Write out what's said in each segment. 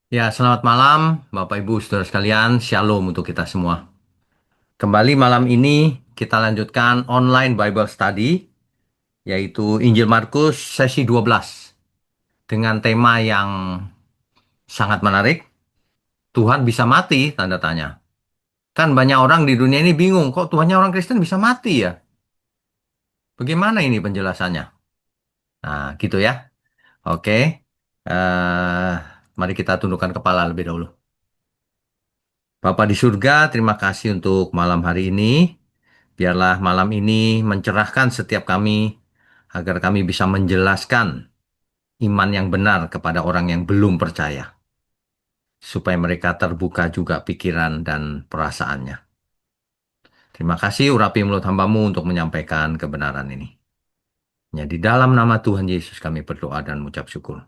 Ya, selamat malam Bapak Ibu Saudara sekalian. Shalom untuk kita semua. Kembali malam ini kita lanjutkan online Bible Study, yaitu Injil Markus sesi 12 dengan tema yang sangat menarik. Tuhan bisa mati, tanda tanya. Kan banyak orang di dunia ini bingung, kok Tuhannya orang Kristen bisa mati ya? Bagaimana ini penjelasannya? Nah, gitu ya. Oke. Eh, Mari kita tundukkan kepala lebih dahulu. Bapa di surga, terima kasih untuk malam hari ini. Biarlah malam ini mencerahkan setiap kami agar kami bisa menjelaskan iman yang benar kepada orang yang belum percaya. Supaya mereka terbuka juga pikiran dan perasaannya. Terima kasih urapi mulut hambamu untuk menyampaikan kebenaran ini. Ya, di dalam nama Tuhan Yesus kami berdoa dan mengucap syukur.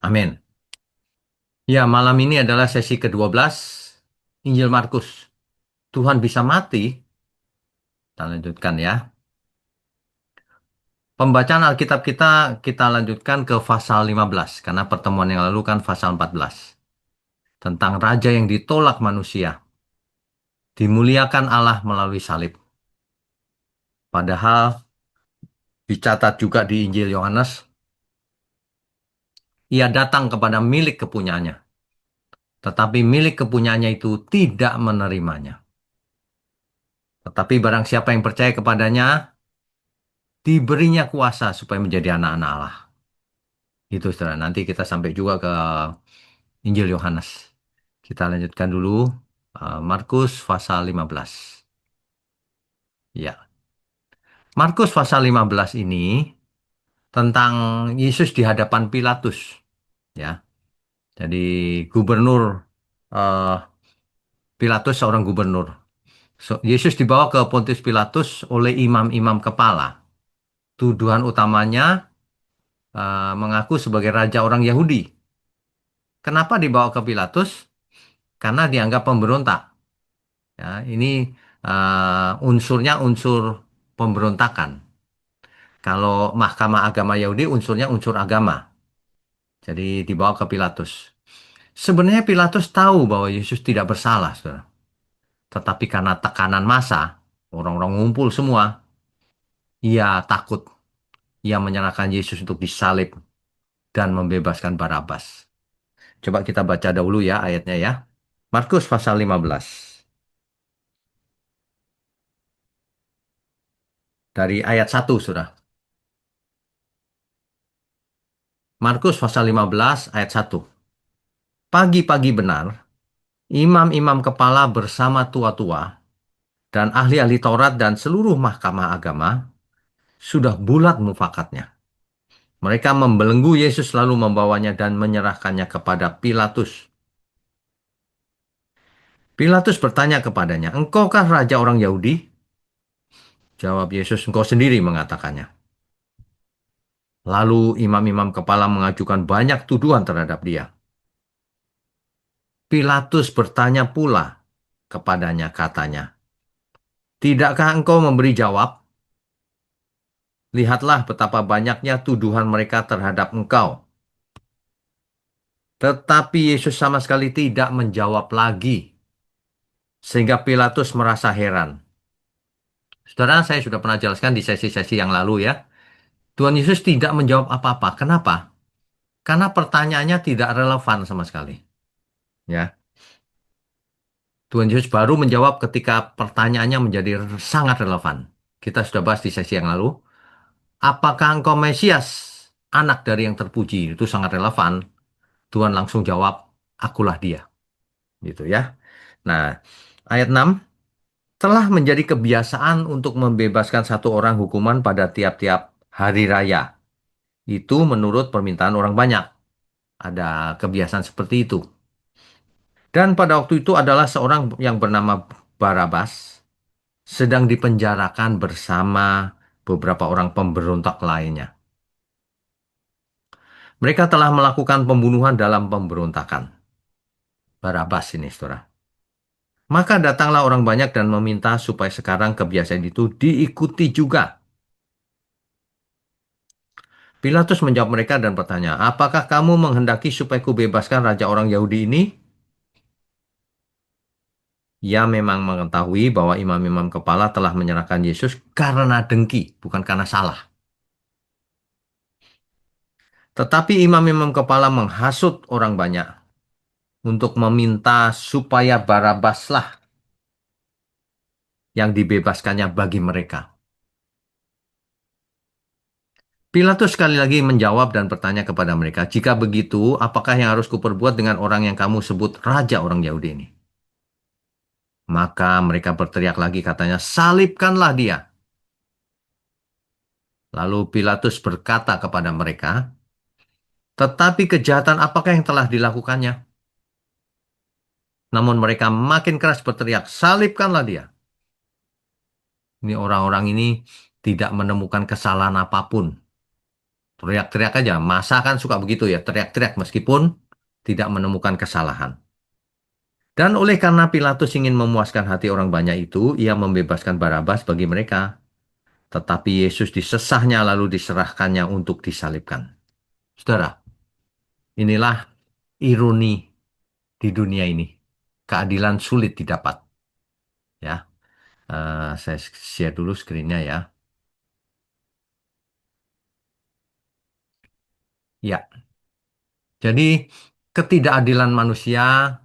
Amin. Ya, malam ini adalah sesi ke-12 Injil Markus. Tuhan bisa mati. Kita lanjutkan ya. Pembacaan Alkitab kita lanjutkan ke pasal 15 karena pertemuan yang lalu kan pasal 14 tentang raja yang ditolak manusia, dimuliakan Allah melalui salib. Padahal dicatat juga di Injil Yohanes, ia datang kepada milik kepunyaannya, tetapi milik kepunyaannya itu tidak menerimanya. Tetapi barang siapa yang percaya kepadanya, diberinya kuasa supaya menjadi anak-anak Allah. Itu saudara, nanti kita sampai juga ke Injil Yohanes. Kita lanjutkan dulu Markus pasal 15. Ya, Markus pasal 15 ini tentang Yesus di hadapan Pilatus, ya. Jadi gubernur eh, Pilatus seorang gubernur. Yesus dibawa ke Pontius Pilatus oleh imam-imam kepala. Tuduhan utamanya mengaku sebagai raja orang Yahudi. Kenapa dibawa ke Pilatus? Karena dianggap pemberontak. Ya, ini unsurnya unsur pemberontakan. Kalau Mahkamah Agama Yahudi unsurnya unsur agama. Jadi dibawa ke Pilatus. Sebenarnya Pilatus tahu bahwa Yesus tidak bersalah, saudara. Tetapi karena tekanan massa, orang-orang ngumpul semua, ia takut. Ia menyerahkan Yesus untuk disalib dan membebaskan Barabas. Coba kita baca dahulu ya ayatnya ya. Markus pasal 15. Dari ayat 1, saudara. Markus pasal 15 ayat 1. Pagi-pagi benar, imam-imam kepala bersama tua-tua dan ahli-ahli Taurat dan seluruh mahkamah agama sudah bulat mufakatnya. Mereka membelenggu Yesus lalu membawanya dan menyerahkannya kepada Pilatus. Pilatus bertanya kepadanya, "Engkaukah raja orang Yahudi?" Jawab Yesus, "Engkau sendiri mengatakannya." Lalu imam-imam kepala mengajukan banyak tuduhan terhadap dia. Pilatus bertanya pula kepadanya, katanya, "Tidakkah engkau memberi jawab? Lihatlah betapa banyaknya tuduhan mereka terhadap engkau." Tetapi Yesus sama sekali tidak menjawab lagi, sehingga Pilatus merasa heran. Saudara, saya sudah pernah jelaskan di sesi-sesi yang lalu ya. Tuhan Yesus tidak menjawab apa-apa. Kenapa? Karena pertanyaannya tidak relevan sama sekali. Ya, Tuhan Yesus baru menjawab ketika pertanyaannya menjadi sangat relevan. Kita sudah bahas di sesi yang lalu. Apakah engkau Mesias, anak dari yang terpuji? Itu sangat relevan. Tuhan langsung jawab, akulah dia. Gitu ya. Nah, ayat 6. Telah menjadi kebiasaan untuk membebaskan satu orang hukuman pada tiap-tiap hari raya. Itu menurut permintaan orang banyak. Ada kebiasaan seperti itu. Dan pada waktu itu adalah seorang yang bernama Barabas sedang dipenjarakan bersama beberapa orang pemberontak lainnya. Mereka telah melakukan pembunuhan dalam pemberontakan. Barabas ini, saudara. Maka datanglah orang banyak dan meminta supaya sekarang kebiasaan itu diikuti juga. Pilatus menjawab mereka dan bertanya, apakah kamu menghendaki supaya kubebaskan raja orang Yahudi ini? Ia memang mengetahui bahwa imam-imam kepala telah menyerahkan Yesus karena dengki, bukan karena salah. Tetapi imam-imam kepala menghasut orang banyak untuk meminta supaya Barabaslah yang dibebaskannya bagi mereka. Pilatus sekali lagi menjawab dan bertanya kepada mereka, jika begitu, apakah yang harus kuperbuat dengan orang yang kamu sebut raja orang Yahudi ini? Maka mereka berteriak lagi katanya, salibkanlah dia. Lalu Pilatus berkata kepada mereka, tetapi kejahatan apakah yang telah dilakukannya? Namun mereka makin keras berteriak, salibkanlah dia. Ini orang-orang ini tidak menemukan kesalahan apapun. Teriak-teriak aja. Masa kan suka begitu ya, teriak-teriak meskipun tidak menemukan kesalahan. Dan oleh karena Pilatus ingin memuaskan hati orang banyak itu, ia membebaskan Barabas bagi mereka. Tetapi Yesus disesahnya lalu diserahkannya untuk disalibkan. Saudara, inilah ironi di dunia ini. Keadilan sulit didapat. Ya, saya share dulu screen-nya ya. Ya, jadi ketidakadilan manusia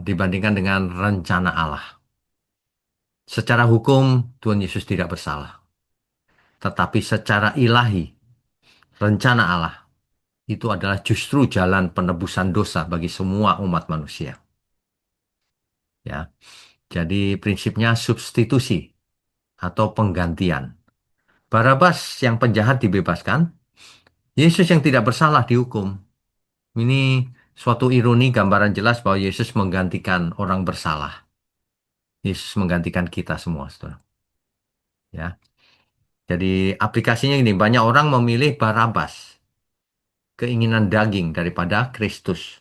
dibandingkan dengan rencana Allah. Secara hukum, Tuhan Yesus tidak bersalah. Tetapi secara ilahi, rencana Allah itu adalah justru jalan penebusan dosa bagi semua umat manusia. Ya, jadi prinsipnya substitusi atau penggantian. Barabas yang penjahat dibebaskan, Yesus yang tidak bersalah dihukum. Ini suatu ironi gambaran jelas bahwa Yesus menggantikan orang bersalah. Yesus menggantikan kita semua, saudara. Ya, jadi aplikasinya ini banyak orang memilih Barabas, keinginan daging daripada Kristus.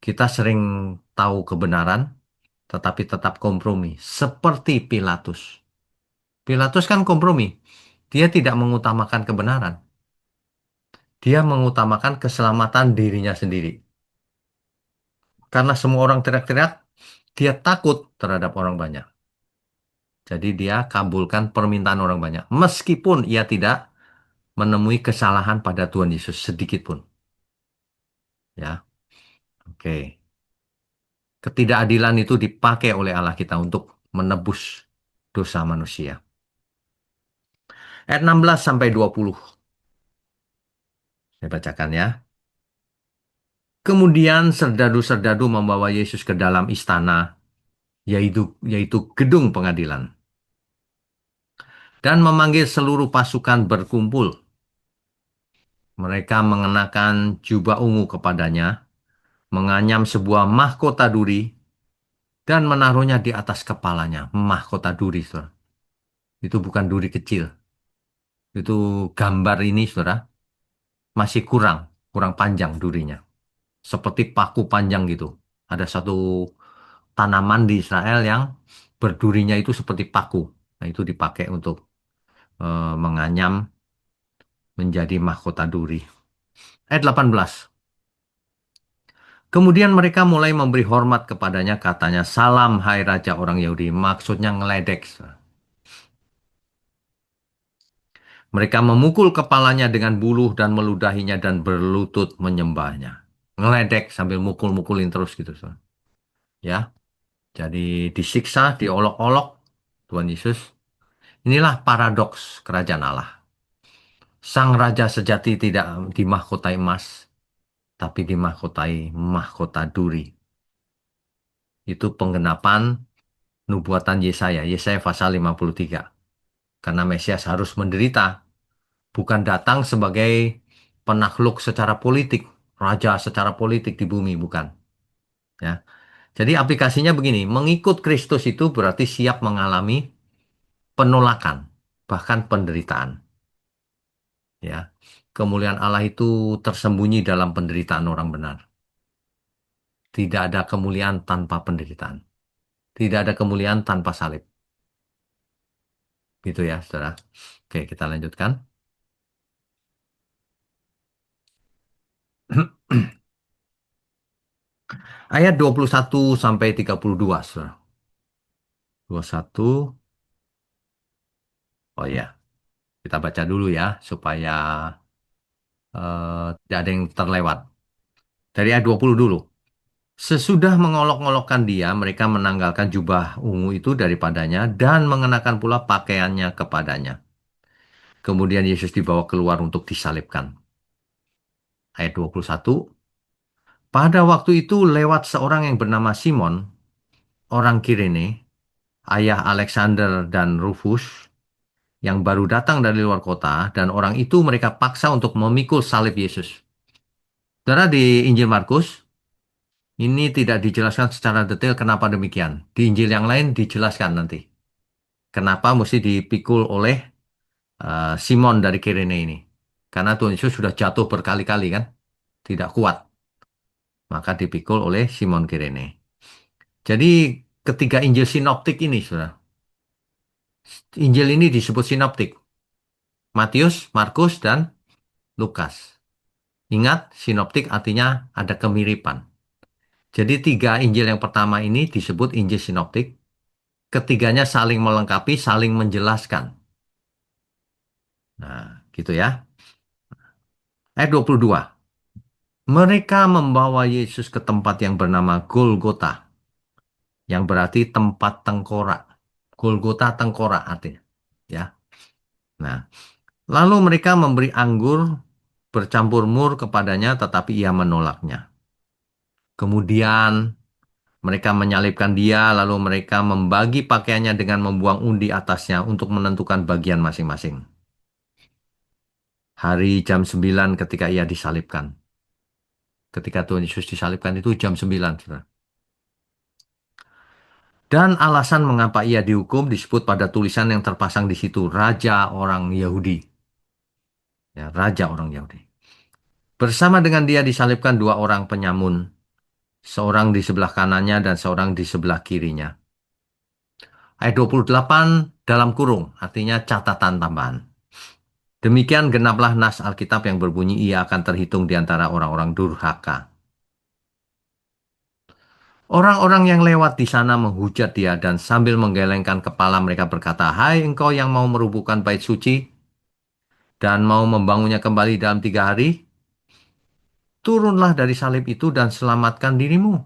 Kita sering tahu kebenaran, tetapi tetap kompromi, seperti Pilatus. Pilatus kan kompromi. Dia tidak mengutamakan kebenaran. Dia mengutamakan keselamatan dirinya sendiri. Karena semua orang teriak-teriak, dia takut terhadap orang banyak. Jadi dia kabulkan permintaan orang banyak. Meskipun ia tidak menemui kesalahan pada Tuhan Yesus sedikit pun. Ya, oke. Ketidakadilan itu dipakai oleh Allah kita untuk menebus dosa manusia. Ayat 16 sampai 20. Saya bacakan ya. Kemudian serdadu-serdadu membawa Yesus ke dalam istana, yaitu gedung pengadilan, dan memanggil seluruh pasukan berkumpul. Mereka mengenakan jubah ungu kepadanya, menganyam sebuah mahkota duri, dan menaruhnya di atas kepalanya. Mahkota duri, saudara. Itu bukan duri kecil. Itu gambar ini, saudara, masih kurang panjang durinya. Seperti paku panjang gitu. Ada satu tanaman di Israel yang berdurinya itu seperti paku. Nah, itu dipakai untuk menganyam menjadi mahkota duri. Ayat 18. Kemudian mereka mulai memberi hormat kepadanya, katanya, salam hai Raja orang Yahudi. Maksudnya ngeledek. Mereka memukul kepalanya dengan buluh dan meludahinya dan berlutut menyembahnya. Ngeledek sambil mukul-mukulin terus gitu. Ya, jadi disiksa, diolok-olok Tuhan Yesus. Inilah paradoks kerajaan Allah. Sang Raja sejati tidak dimahkotai emas, tapi dimahkotai mahkota duri. Itu penggenapan nubuatan Yesaya, Yesaya pasal 53. Karena Mesias harus menderita, bukan datang sebagai penakluk secara politik, raja secara politik di bumi, bukan. Ya. Jadi aplikasinya begini, mengikut Kristus itu berarti siap mengalami penolakan, bahkan penderitaan. Ya. Kemuliaan Allah itu tersembunyi dalam penderitaan orang benar. Tidak ada kemuliaan tanpa penderitaan. Tidak ada kemuliaan tanpa salib. Gitu ya, saudara. Oke, kita lanjutkan. Ayat 21 sampai 32, Saudara. 21. Oh ya, kita baca dulu ya supaya tidak ada yang terlewat. Dari ayat 20 dulu. Sesudah mengolok-olokkan dia, mereka menanggalkan jubah ungu itu daripadanya dan mengenakan pula pakaiannya kepadanya. Kemudian Yesus dibawa keluar untuk disalibkan. Ayat 21. Pada waktu itu lewat seorang yang bernama Simon, orang Kirene, ayah Alexander dan Rufus, yang baru datang dari luar kota, dan orang itu mereka paksa untuk memikul salib Yesus. Saudara, di Injil Markus, ini tidak dijelaskan secara detail kenapa demikian. Di Injil yang lain dijelaskan nanti. Kenapa mesti dipikul oleh Simon dari Kirene ini. Karena Tuhan Yesus sudah jatuh berkali-kali kan, tidak kuat. Maka dipikul oleh Simon Kirene. Jadi ketiga Injil sinoptik ini, saudara. Injil ini disebut sinoptik. Matius, Markus, dan Lukas. Ingat, sinoptik artinya ada kemiripan. Jadi tiga Injil yang pertama ini disebut Injil sinoptik. Ketiganya saling melengkapi, saling menjelaskan. Nah, gitu ya. Ayat 22. Mereka membawa Yesus ke tempat yang bernama Golgota, yang berarti tempat tengkorak. Golgota tengkorak artinya. Ya. Nah, lalu mereka memberi anggur bercampur mur kepadanya, tetapi ia menolaknya. Kemudian mereka menyalibkan dia, lalu mereka membagi pakaiannya dengan membuang undi atasnya untuk menentukan bagian masing-masing. Hari jam 9 ketika ia disalibkan. Ketika Tuhan Yesus disalibkan itu jam 9, saudara. Dan alasan mengapa ia dihukum disebut pada tulisan yang terpasang di situ, Raja orang Yahudi. Ya, Raja orang Yahudi. Bersama dengan dia disalibkan dua orang penyamun, seorang di sebelah kanannya dan seorang di sebelah kirinya. Ayat 28 dalam kurung, artinya catatan tambahan. Demikian genaplah nas Alkitab yang berbunyi ia akan terhitung di antara orang-orang durhaka. Orang-orang yang lewat di sana menghujat dia dan sambil menggelengkan kepala mereka berkata, "Hai engkau yang mau merubuhkan bait suci dan mau membangunnya kembali dalam 3 hari, turunlah dari salib itu dan selamatkan dirimu."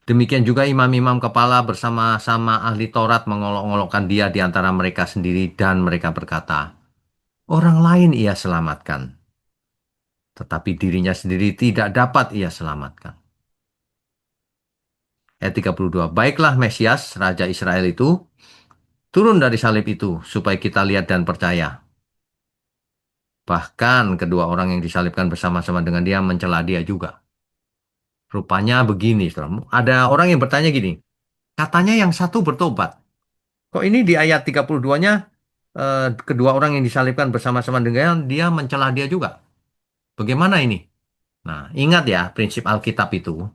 Demikian juga imam-imam kepala bersama-sama ahli Taurat mengolok-olokkan dia di antara mereka sendiri dan mereka berkata, "Orang lain ia selamatkan, tetapi dirinya sendiri tidak dapat ia selamatkan." Ayat 32. Baiklah Mesias, Raja Israel itu, turun dari salib itu supaya kita lihat dan percaya. Bahkan kedua orang yang disalibkan bersama-sama dengan dia mencela dia juga. Rupanya begini, saudara. Ada orang yang bertanya gini, katanya yang satu bertobat. Kok ini di ayat 32-nya kedua orang yang disalibkan bersama-sama dengan dia mencela dia juga? Bagaimana ini? Nah, ingat ya prinsip Alkitab itu.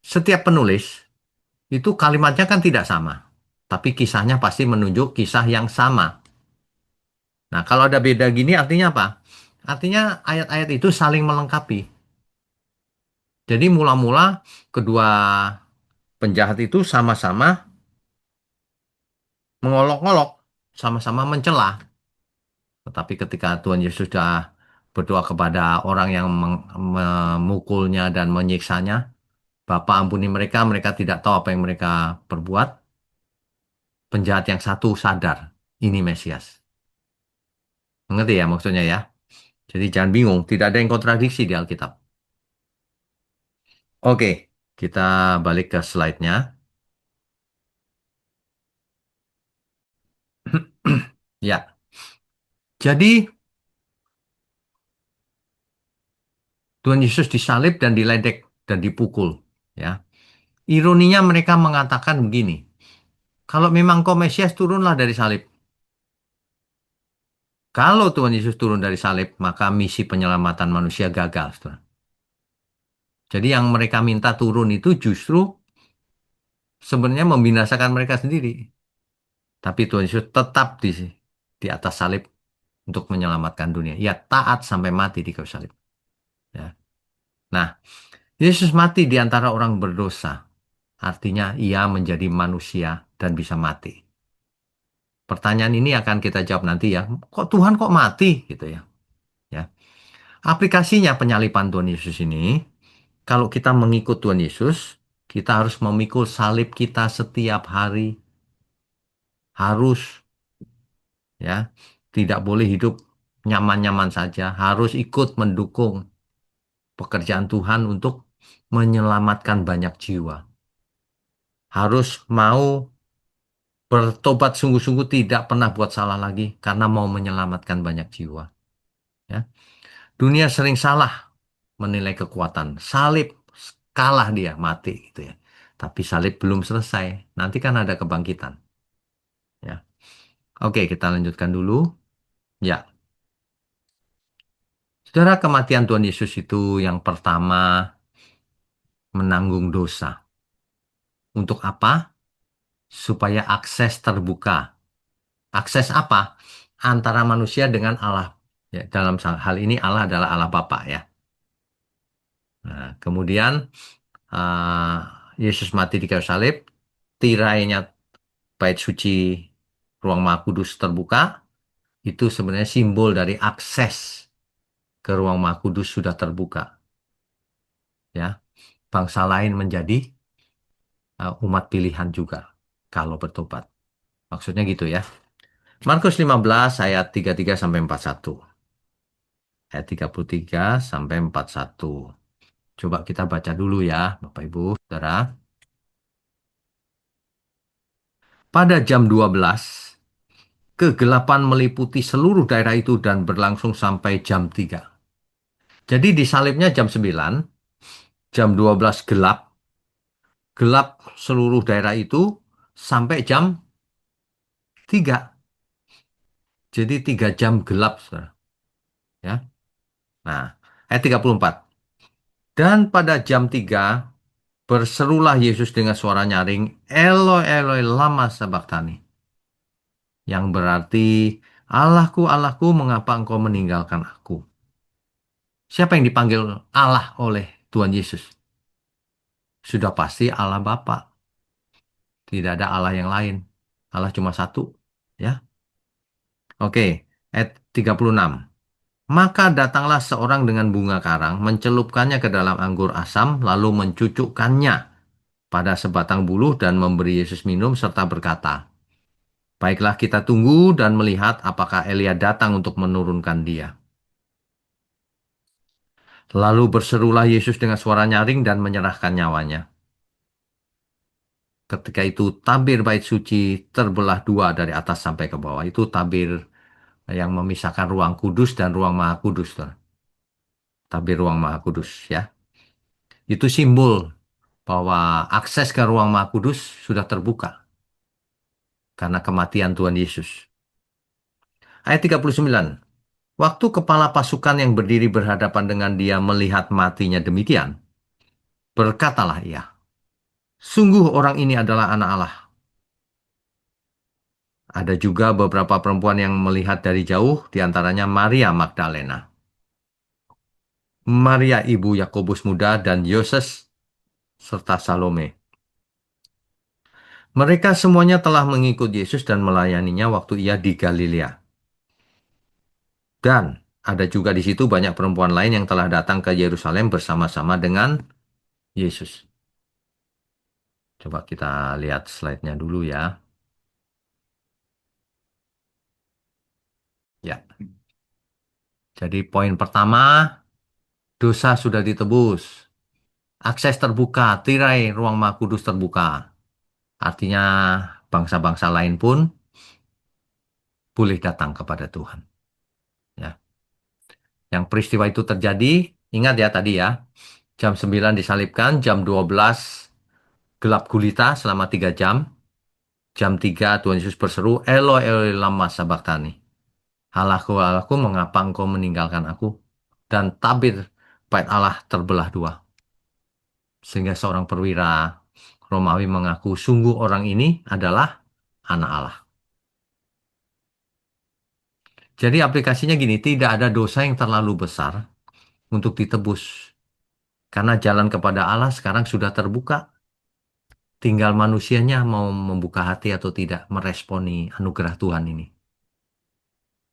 Setiap penulis itu kalimatnya kan tidak sama. Tapi kisahnya pasti menunjuk kisah yang sama. Nah, kalau ada beda gini artinya apa? Artinya ayat-ayat itu saling melengkapi. Jadi mula-mula kedua penjahat itu sama-sama mengolok-olok, sama-sama mencela. Tetapi ketika Tuhan Yesus sudah berdoa kepada orang yang memukulnya dan menyiksanya, Bapa ampuni mereka, mereka tidak tahu apa yang mereka perbuat. Penjahat yang satu sadar, ini Mesias. Mengerti ya maksudnya ya? Jadi jangan bingung, tidak ada yang kontradiksi di Alkitab. Oke, kita balik ke slide-nya. Ya, jadi Tuhan Yesus disalib dan diledek dan dipukul. Ya, ironinya mereka mengatakan begini, kalau memang kau Mesias turunlah dari salib. Kalau Tuhan Yesus turun dari salib, maka misi penyelamatan manusia gagal, saudara. Jadi yang mereka minta turun itu justru sebenarnya membinasakan mereka sendiri. Tapi Tuhan Yesus tetap di atas salib untuk menyelamatkan dunia. Ia taat sampai mati di kayu salib. Ya. Nah, Yesus mati di antara orang berdosa. Artinya ia menjadi manusia dan bisa mati. Pertanyaan ini akan kita jawab nanti ya. Kok Tuhan kok mati gitu ya? Ya. Aplikasinya penyaliban Tuhan Yesus ini, kalau kita mengikut Tuhan Yesus, kita harus memikul salib kita setiap hari. Harus ya. Tidak boleh hidup nyaman-nyaman saja. Harus ikut mendukung pekerjaan Tuhan untuk menyelamatkan banyak jiwa. Harus mau bertobat sungguh-sungguh tidak pernah buat salah lagi karena mau menyelamatkan banyak jiwa. Ya. Dunia sering salah menilai kekuatan. Salib kalah dia mati gitu ya. Tapi salib belum selesai. Nanti kan ada kebangkitan. Ya. Oke, kita lanjutkan dulu. Ya, saudara kematian Tuhan Yesus itu yang pertama menanggung dosa. Untuk apa? Supaya akses terbuka. Akses apa? Antara manusia dengan Allah. Ya, dalam hal ini Allah adalah Allah Bapa ya. Nah, kemudian Yesus mati di kayu salib, tirainya bait suci ruang Maha Kudus terbuka, itu sebenarnya simbol dari akses ke ruang Maha Kudus sudah terbuka. Ya, bangsa lain menjadi umat pilihan juga kalau bertobat. Maksudnya gitu ya. Markus 15 ayat 33 sampai 41. Ayat 33 sampai 41. Coba kita baca dulu ya, Bapak Ibu, Saudara. Pada jam 12, kegelapan meliputi seluruh daerah itu dan berlangsung sampai jam 3. Jadi disalibnya jam 9, jam 12 gelap, gelap seluruh daerah itu sampai jam 3. Jadi 3 jam gelap, Saudara. Ya. Nah, ayat 34. Dan pada jam 3, berserulah Yesus dengan suara nyaring, Eloi, Eloi, lama sabachthani. Yang berarti, Allahku, Allahku, mengapa engkau meninggalkan aku? Siapa yang dipanggil Allah oleh Tuhan Yesus? Sudah pasti Allah Bapa. Tidak ada Allah yang lain. Allah cuma satu. Ya. Oke, ayat 36. Maka datanglah seorang dengan bunga karang, mencelupkannya ke dalam anggur asam, lalu mencucukkannya pada sebatang buluh dan memberi Yesus minum serta berkata, baiklah kita tunggu dan melihat apakah Elia datang untuk menurunkan dia. Lalu berserulah Yesus dengan suara nyaring dan menyerahkan nyawanya. Ketika itu tabir bait suci terbelah dua dari atas sampai ke bawah. Itu tabir yang memisahkan ruang kudus dan ruang maha kudus. Tuh. Tabir ruang maha kudus ya. Itu simbol bahwa akses ke ruang maha kudus sudah terbuka. Karena kematian Tuhan Yesus. Ayat 39. Waktu kepala pasukan yang berdiri berhadapan dengan dia melihat matinya demikian, berkatalah ia, sungguh orang ini adalah anak Allah. Ada juga beberapa perempuan yang melihat dari jauh, diantaranya Maria Magdalena, Maria ibu Yakobus muda dan Yoses, serta Salome. Mereka semuanya telah mengikut Yesus dan melayaninya waktu ia di Galilea. Dan ada juga di situ banyak perempuan lain yang telah datang ke Yerusalem bersama-sama dengan Yesus. Coba kita lihat slide-nya dulu ya. Ya. Jadi poin pertama, dosa sudah ditebus. Akses terbuka, tirai ruang Maha Kudus terbuka. Artinya bangsa-bangsa lain pun boleh datang kepada Tuhan. Ya. Yang peristiwa itu terjadi, ingat ya tadi ya, jam 9 disalibkan, jam 12 gelap gulita selama 3 jam. Jam 3 Tuhan Yesus berseru, Eloi, Eloi, lama sabachthani. Allahku, Allahku, mengapa engkau meninggalkan aku? Dan tabir bait Allah terbelah dua. Sehingga seorang perwira Romawi mengaku, sungguh orang ini adalah anak Allah. Jadi aplikasinya gini, tidak ada dosa yang terlalu besar untuk ditebus. Karena jalan kepada Allah sekarang sudah terbuka. Tinggal manusianya mau membuka hati atau tidak meresponi anugerah Tuhan ini.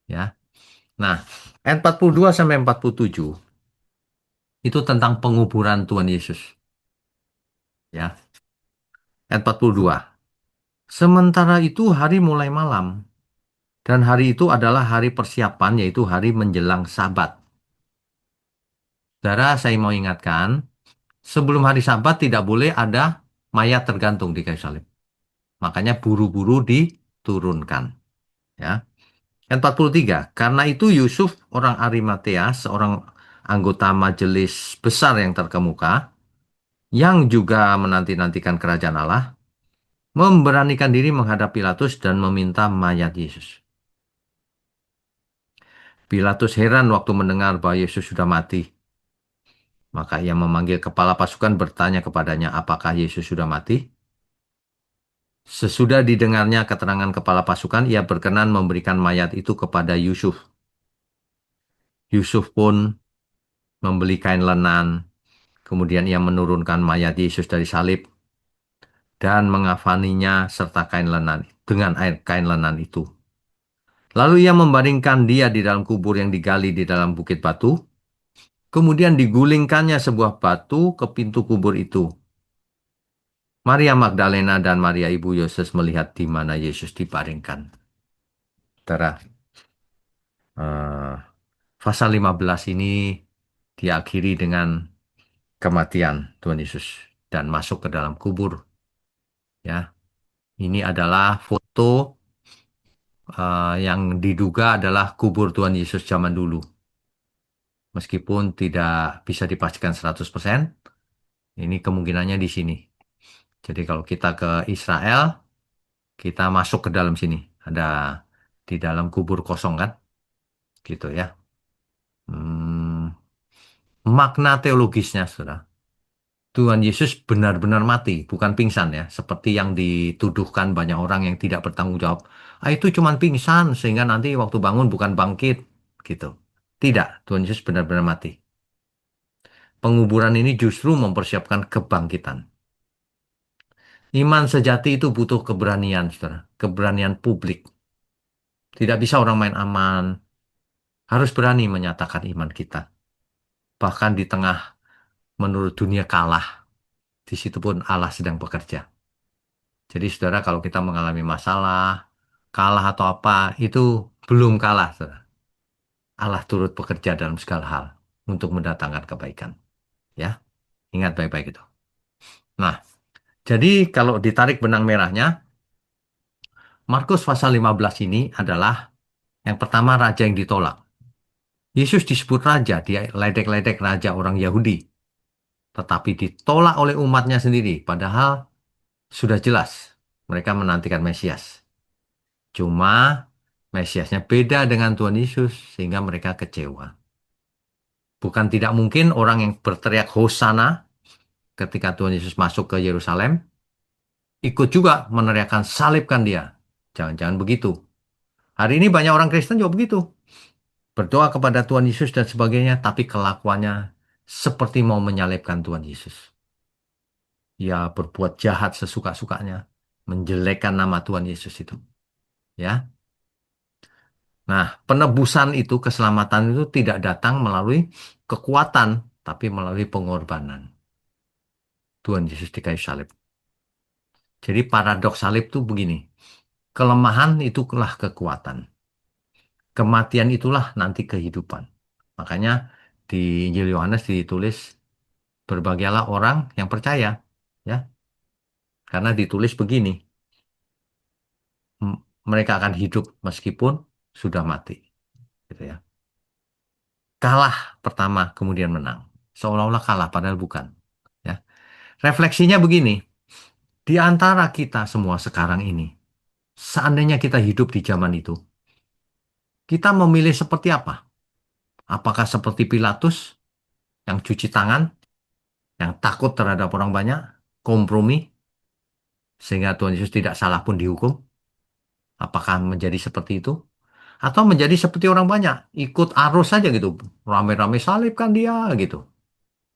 Ya. Nah, ayat 42 sampai 47 itu tentang penguburan Tuhan Yesus. Ya. Ayat 42. Sementara itu hari mulai malam. Dan hari itu adalah hari persiapan, yaitu hari menjelang Sabat. Saudara, saya mau ingatkan, sebelum hari Sabat tidak boleh ada mayat tergantung di kayu salib. Makanya buru-buru diturunkan. Ya. Yang 43. Karena itu Yusuf orang Arimatea, seorang anggota majelis besar yang terkemuka, yang juga menanti-nantikan kerajaan Allah, memberanikan diri menghadap Pilatus dan meminta mayat Yesus. Pilatus heran waktu mendengar bahwa Yesus sudah mati. Maka ia memanggil kepala pasukan bertanya kepadanya, apakah Yesus sudah mati? Sesudah didengarnya keterangan kepala pasukan, ia berkenan memberikan mayat itu kepada Yusuf. Yusuf pun membeli kain lenan, kemudian ia menurunkan mayat Yesus dari salib dan mengafaninya serta kain lenan dengan air kain lenan itu. Lalu ia membaringkan dia di dalam kubur yang digali di dalam bukit batu. Kemudian digulingkannya sebuah batu ke pintu kubur itu. Maria Magdalena dan Maria ibu Yoses melihat di mana Yesus dibaringkan. Saudara, pasal 15 ini diakhiri dengan kematian Tuhan Yesus dan masuk ke dalam kubur. Ya, ini adalah foto yang diduga adalah kubur Tuhan Yesus zaman dulu. Meskipun tidak bisa dipastikan 100%, ini kemungkinannya di sini. Jadi kalau kita ke Israel, kita masuk ke dalam sini. Ada di dalam kubur kosong kan? Gitu ya. Hmm, makna teologisnya, saudara. Tuhan Yesus benar-benar mati, bukan pingsan ya. Seperti yang dituduhkan banyak orang yang tidak bertanggung jawab. Ah, itu cuma pingsan, sehingga nanti waktu bangun bukan bangkit. Gitu. Tidak, Tuhan Yesus benar-benar mati. Penguburan ini justru mempersiapkan kebangkitan. Iman sejati itu butuh keberanian, saudara. Keberanian publik. Tidak bisa orang main aman. Harus berani menyatakan iman kita. Bahkan di tengah menurut dunia kalah. Di situ pun Allah sedang bekerja. Jadi saudara kalau kita mengalami masalah, kalah atau apa, itu belum kalah, saudara. Allah turut bekerja dalam segala hal untuk mendatangkan kebaikan. Ya, ingat baik-baik itu. Nah, jadi kalau ditarik benang merahnya, Markus pasal 15 ini adalah yang pertama raja yang ditolak. Yesus disebut raja, dia ledek-ledek raja orang Yahudi. Tetapi ditolak oleh umatnya sendiri, padahal sudah jelas mereka menantikan Mesias. Cuma Mesiasnya beda dengan Tuhan Yesus sehingga mereka kecewa. Bukan tidak mungkin orang yang berteriak Hosana ketika Tuhan Yesus masuk ke Yerusalem ikut juga meneriakkan salibkan dia. Jangan-jangan begitu. Hari ini banyak orang Kristen juga begitu. Berdoa kepada Tuhan Yesus dan sebagainya, tapi kelakuannya seperti mau menyalibkan Tuhan Yesus. Ya berbuat jahat sesuka-sukanya, menjelekkan nama Tuhan Yesus itu. Ya. Nah, penebusan itu, keselamatan itu tidak datang melalui kekuatan, tapi melalui pengorbanan. Tuhan Yesus di kayu salib. Jadi paradoks salib itu begini. Kelemahan itulah kekuatan. Kematian itulah nanti kehidupan. Makanya di Injil Yohanes ditulis berbahagialah orang yang percaya, ya. Karena ditulis begini, mereka akan hidup meskipun sudah mati, gitu ya. Kalah pertama kemudian menang. Seolah-olah kalah padahal bukan, ya. Refleksinya begini, di antara kita semua sekarang ini, seandainya kita hidup di zaman itu, kita memilih seperti apa? Apakah seperti Pilatus yang cuci tangan, yang takut terhadap orang banyak, kompromi, sehingga Tuhan Yesus tidak salah pun dihukum? Apakah menjadi seperti itu? Atau menjadi seperti orang banyak, ikut arus saja gitu. Rame-rame salibkan dia gitu.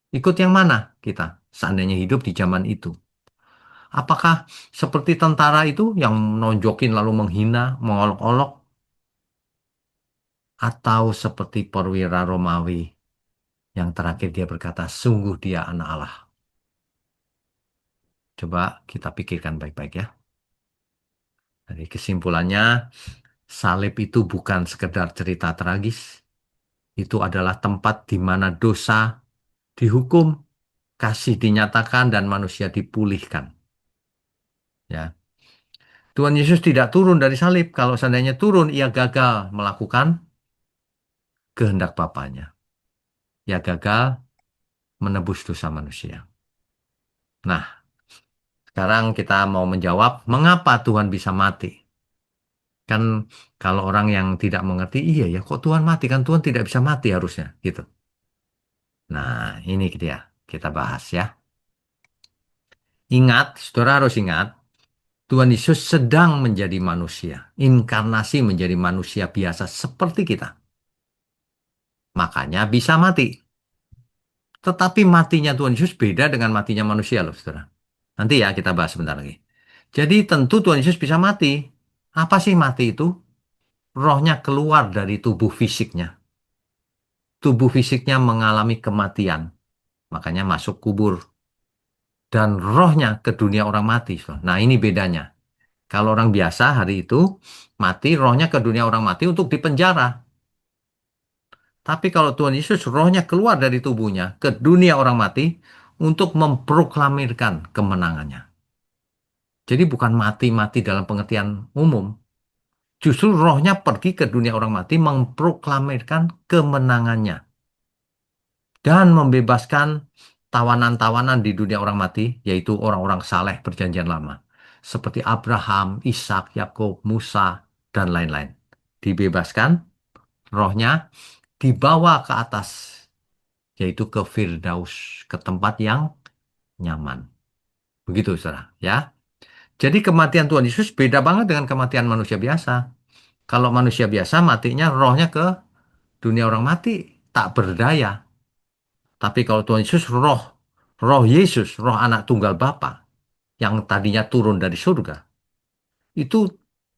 Ikut yang mana kita seandainya hidup di zaman itu? Apakah seperti tentara itu yang nonjokin lalu menghina, mengolok-olok, atau seperti perwira Romawi yang terakhir dia berkata, sungguh dia anak Allah. Coba kita pikirkan baik-baik ya. Jadi kesimpulannya, salib itu bukan sekedar cerita tragis. Itu adalah tempat di mana dosa dihukum, kasih dinyatakan, dan manusia dipulihkan. Ya, Tuhan Yesus tidak turun dari salib. Kalau seandainya turun, ia gagal melakukan kehendak Bapaknya. Ia gagal menebus dosa manusia. Nah, sekarang kita mau menjawab, mengapa Tuhan bisa mati? Kan kalau orang yang tidak mengerti, iya ya, kok Tuhan mati? Kan Tuhan tidak bisa mati harusnya, gitu. Nah, ini dia. Kita bahas ya. Ingat, saudara harus ingat, Tuhan Yesus sedang menjadi manusia. Inkarnasi menjadi manusia biasa seperti kita. Makanya bisa mati. Tetapi matinya Tuhan Yesus beda dengan matinya manusia loh, saudara. Nanti ya kita bahas sebentar lagi. Jadi tentu Tuhan Yesus bisa mati. Apa sih mati itu? Rohnya keluar dari tubuh fisiknya. Tubuh fisiknya mengalami kematian. Makanya masuk kubur. Dan rohnya ke dunia orang mati. Nah ini bedanya. Kalau orang biasa hari itu mati, rohnya ke dunia orang mati untuk dipenjara. Tapi kalau Tuhan Yesus rohnya keluar dari tubuhnya ke dunia orang mati untuk memproklamirkan kemenangannya. Jadi bukan mati-mati dalam pengertian umum. Justru rohnya pergi ke dunia orang mati memproklamirkan kemenangannya. Dan membebaskan tawanan-tawanan di dunia orang mati, yaitu orang-orang saleh perjanjian lama. Seperti Abraham, Ishak, Yakub, Musa, dan lain-lain. Dibebaskan, rohnya dibawa ke atas, yaitu ke Firdaus, ke tempat yang nyaman. Begitu, saudara. Ya. Jadi kematian Tuhan Yesus beda banget dengan kematian manusia biasa. Kalau manusia biasa matinya rohnya ke dunia orang mati, tak berdaya. Tapi kalau Tuhan Yesus roh Yesus, roh anak tunggal Bapa yang tadinya turun dari surga, itu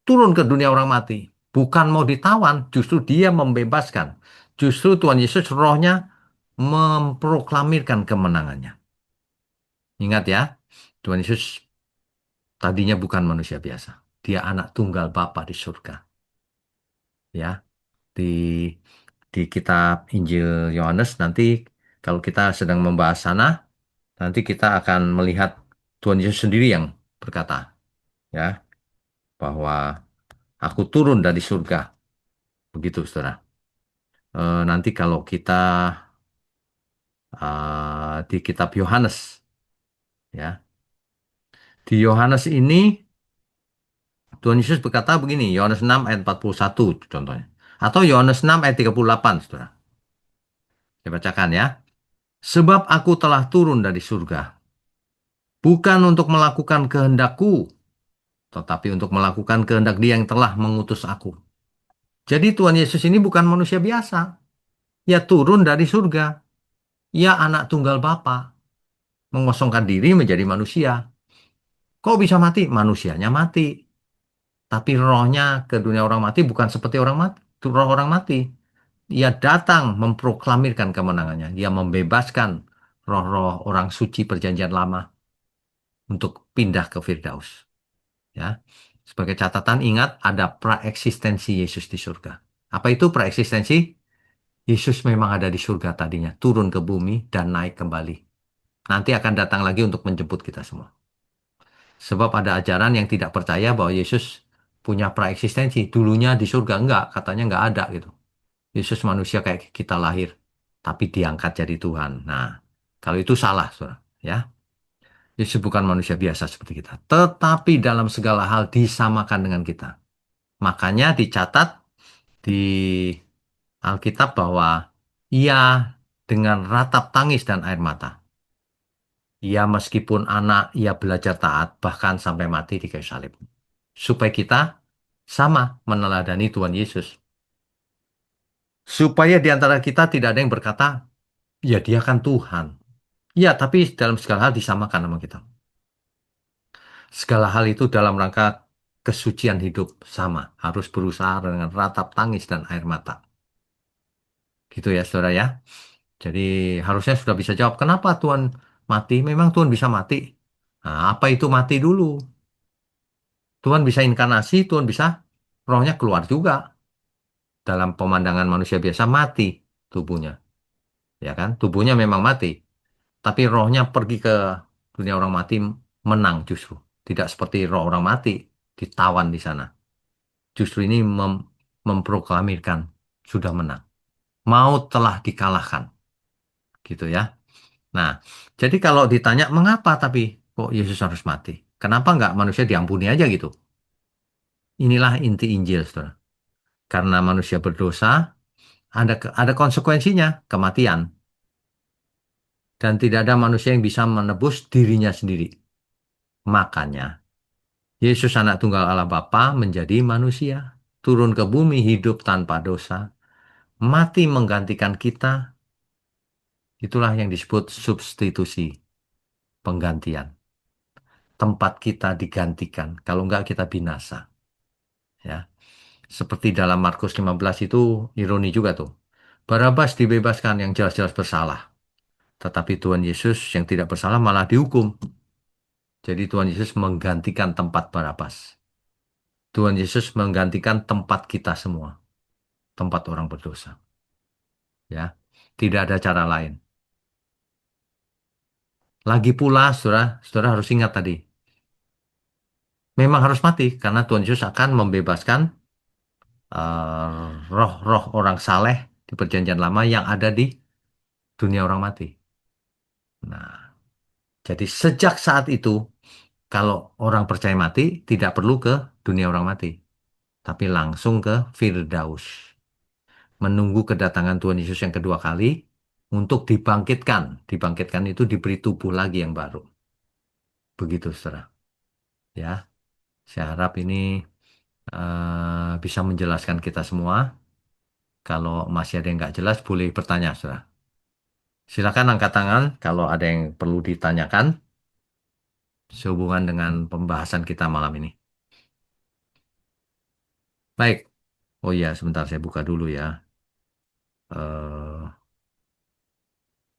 turun ke dunia orang mati. Bukan mau ditawan, justru dia membebaskan. Justru Tuhan Yesus rohnya memproklamirkan kemenangannya. Ingat ya, Tuhan Yesus tadinya bukan manusia biasa. Dia anak tunggal Bapa di surga. Ya, di kitab Injil Yohanes nanti kalau kita sedang membahas sana, nanti kita akan melihat Tuhan Yesus sendiri yang berkata, ya, bahwa aku turun dari surga. Begitu, saudara. Nanti kalau kita di kitab Yohanes, ya, di Yohanes ini Tuhan Yesus berkata begini, Yohanes 6 ayat 41 contohnya. Atau Yohanes 6 ayat 38, saudara. Saya bacakan ya. Sebab aku telah turun dari surga, bukan untuk melakukan kehendakku, tetapi untuk melakukan kehendak Dia yang telah mengutus aku. Jadi Tuhan Yesus ini bukan manusia biasa. Ia turun dari surga. Ia anak tunggal Bapa, mengosongkan diri menjadi manusia. Kok bisa mati? Manusianya mati. Tapi rohnya ke dunia orang mati bukan seperti orang mati, roh orang mati. Ia datang memproklamirkan kemenangannya. Dia membebaskan roh-roh orang suci perjanjian lama untuk pindah ke Firdaus. Ya. Sebagai catatan ingat ada praeksistensi Yesus di surga. Apa itu praeksistensi? Yesus memang ada di surga tadinya, turun ke bumi dan naik kembali. Nanti akan datang lagi untuk menjemput kita semua. Sebab ada ajaran yang tidak percaya bahwa Yesus punya praeksistensi. Dulunya di surga enggak, katanya enggak ada gitu. Yesus manusia kayak kita lahir, tapi diangkat jadi Tuhan. Nah, kalau itu salah, saudara. Ya, Yesus bukan manusia biasa seperti kita, tetapi dalam segala hal disamakan dengan kita. Makanya dicatat di Alkitab bahwa ia dengan ratap tangis dan air mata. Ia meskipun anak, ia belajar taat, bahkan sampai mati di kayu salib. Supaya kita sama meneladani Tuhan Yesus. Supaya di antara kita tidak ada yang berkata, ya dia kan Tuhan. Ya, tapi dalam segala hal disamakan sama kita. Segala hal itu dalam rangka kesucian hidup sama. Harus berusaha dengan ratap tangis dan air mata. Gitu ya, saudara ya. Jadi harusnya sudah bisa jawab, kenapa Tuhan mati? Memang Tuhan bisa mati. Nah, apa itu mati dulu? Tuhan bisa inkarnasi, Tuhan bisa rohnya keluar juga. Dalam pemandangan manusia biasa mati tubuhnya. Ya kan? Tubuhnya memang mati. Tapi rohnya pergi ke dunia orang mati menang justru. Tidak seperti roh orang mati ditawan di sana. Justru ini memproklamirkan sudah menang. Maut telah dikalahkan. Gitu ya. Nah, jadi kalau ditanya mengapa tapi kok Yesus harus mati? Kenapa nggak manusia diampuni aja gitu? Inilah inti Injil, saudara. Karena manusia berdosa, ada konsekuensinya, kematian. Dan tidak ada manusia yang bisa menebus dirinya sendiri. Makanya, Yesus anak tunggal Allah Bapa menjadi manusia. Turun ke bumi hidup tanpa dosa. Mati menggantikan kita. Itulah yang disebut substitusi, penggantian. Tempat kita digantikan. Kalau enggak kita binasa. Ya. Seperti dalam Markus 15 itu ironi juga tuh. Barabas dibebaskan yang jelas-jelas bersalah. Tetapi Tuhan Yesus yang tidak bersalah malah dihukum. Jadi Tuhan Yesus menggantikan tempat Barabas. Tuhan Yesus menggantikan tempat kita semua. Tempat orang berdosa. Ya, tidak ada cara lain. Lagi pula, saudara, saudara harus ingat tadi. Memang harus mati karena Tuhan Yesus akan membebaskan roh-roh orang saleh di perjanjian lama yang ada di dunia orang mati. Nah, jadi sejak saat itu, kalau orang percaya mati, tidak perlu ke dunia orang mati, tapi langsung ke Firdaus. Menunggu kedatangan Tuhan Yesus yang kedua kali untuk dibangkitkan. Dibangkitkan itu diberi tubuh lagi yang baru. Begitu, saudara. Ya, saya harap ini bisa menjelaskan kita semua. Kalau masih ada yang nggak jelas, boleh bertanya, saudara. Silakan angkat tangan kalau ada yang perlu ditanyakan sehubungan dengan pembahasan kita malam ini. Baik. Oh iya, sebentar saya buka dulu ya. eh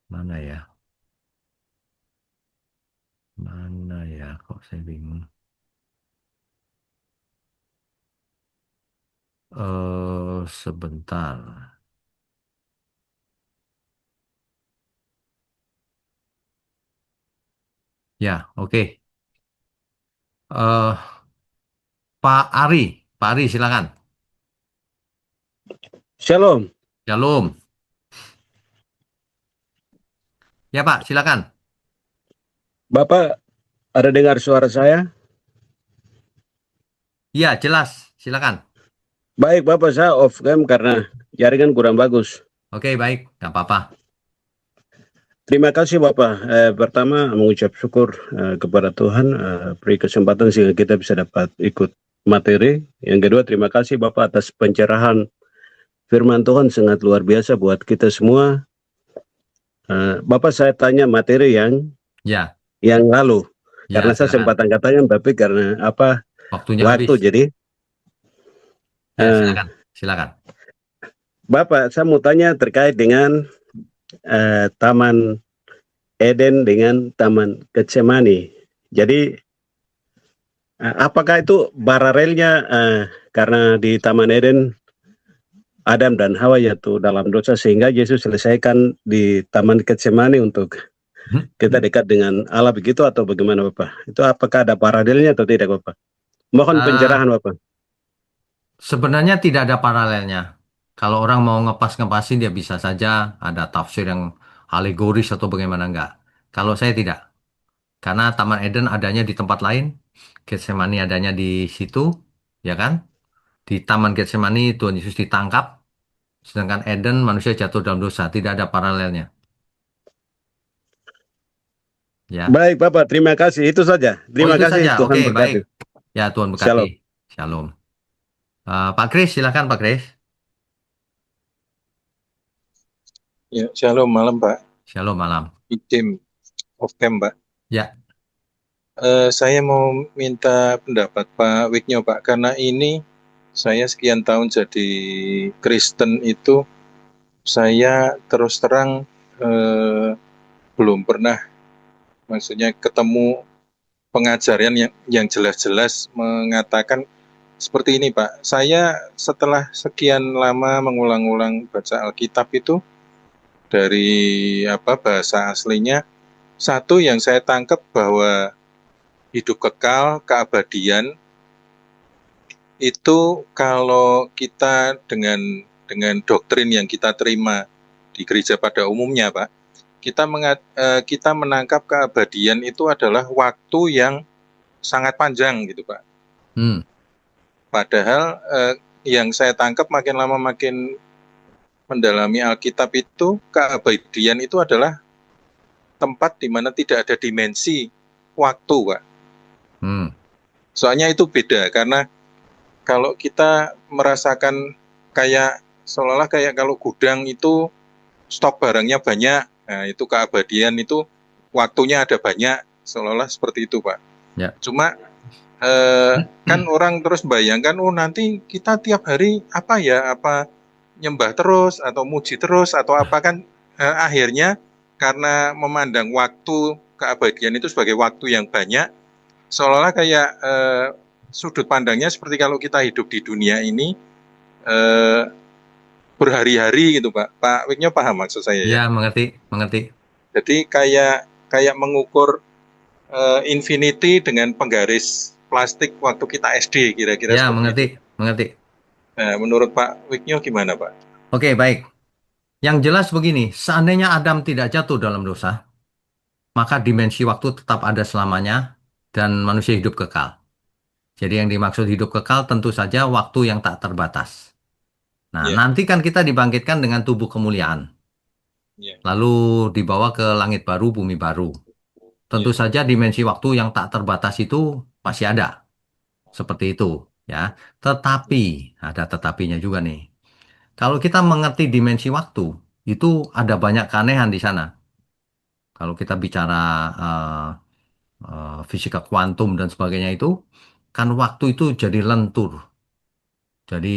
Mana ya? Mana ya? Kok saya bingung. Sebentar. Ya, oke. eh Pak Ari, Pak Ari silakan. Shalom, Shalom. Ya Pak, silakan. Bapak ada dengar suara saya? Ya, jelas. Silakan. Baik, Bapak saya off cam karena jaringan kurang bagus. Oke, baik. Nggak apa-apa. Terima kasih Bapak. Pertama mengucap syukur kepada Tuhan beri kesempatan sehingga kita bisa dapat ikut materi. Yang kedua terima kasih Bapak atas pencerahan firman Tuhan sangat luar biasa buat kita semua. Bapak saya tanya materi Ya, yang lalu ya karena saya silakan. sempat angkat tapi karena apa Waktunya waktu habis. jadi Ya, eh, silakan. Silakan. Bapak saya mau tanya terkait dengan Taman Eden dengan Taman Getsemani. Jadi apakah itu paralelnya karena di Taman Eden Adam dan Hawa jatuh dalam dosa sehingga Yesus selesaikan di Taman Getsemani untuk Hmm. kita dekat dengan Allah begitu atau bagaimana Bapak? Itu apakah ada paralelnya atau tidak Bapak? Mohon Eh, pencerahan Bapak. Sebenarnya tidak ada paralelnya. Kalau orang mau ngepas-ngepasin dia bisa saja ada tafsir yang alegoris atau bagaimana enggak. Kalau saya tidak. Karena Taman Eden adanya di tempat lain, Getsemani adanya di situ, ya kan? Di Taman Getsemani Tuhan Yesus ditangkap, sedangkan Eden manusia jatuh dalam dosa, tidak ada paralelnya, ya. Baik Bapak, terima kasih. Itu saja. Oh Terima itu kasih, saja, oke Tuhan baik. berkati. Ya Tuhan berkati, Shalom. Shalom. Pak Kris, silakan Pak Kris. Ya, shalom malam Pak. Shalom malam. Idim of Camp Pak. Ya, Saya mau minta pendapat Pak Wiknyo Pak, karena ini saya sekian tahun jadi Kristen itu, saya terus terang eh, belum pernah, maksudnya ketemu pengajaran yang jelas-jelas mengatakan seperti ini Pak. Saya setelah sekian lama mengulang-ulang baca Alkitab itu dari bahasa aslinya, satu yang saya tangkap bahwa hidup kekal, keabadian itu kalau kita dengan doktrin yang kita terima di gereja pada umumnya, Pak, kita menangkap keabadian itu adalah waktu yang sangat panjang gitu, Pak. hmm, Padahal yang saya tangkap makin lama makin mendalami Alkitab itu, keabadian itu adalah tempat di mana tidak ada dimensi waktu, Pak. hmm, Soalnya itu beda karena kalau kita merasakan kayak seolah-olah kayak kalau gudang itu stok barangnya banyak, nah itu keabadian itu waktunya ada banyak, seolah-olah seperti itu Pak. ya, Cuma kan orang terus bayangkan, oh nanti kita tiap hari apa ya, apa nyembah terus atau muji terus atau apa kan akhirnya karena memandang waktu keabadian itu sebagai waktu yang banyak, seolah-olah kayak sudut pandangnya seperti kalau kita hidup di dunia ini eh, berhari-hari gitu Pak. Pak Wiknya paham maksud saya ya. ya, mengerti, mengerti. Jadi kayak kayak mengukur infinity dengan penggaris plastik waktu kita SD kira-kira Ya, seperti mengerti, itu. mengerti. Nah, menurut Pak Wiknya gimana Pak? Oke, baik. Yang jelas begini, seandainya Adam tidak jatuh dalam dosa, maka dimensi waktu tetap ada selamanya dan manusia hidup kekal. Jadi yang dimaksud hidup kekal tentu saja waktu yang tak terbatas. Nah, Ya, nanti kan kita dibangkitkan dengan tubuh kemuliaan, ya, lalu dibawa ke langit baru, bumi baru. Tentu ya, saja dimensi waktu yang tak terbatas itu masih ada, seperti itu, ya. Tetapi ada tetapinya juga nih. Kalau kita mengerti dimensi waktu, itu ada banyak keanehan di sana. Kalau kita bicara eh, fisika kuantum dan sebagainya itu, kan waktu itu jadi lentur. Jadi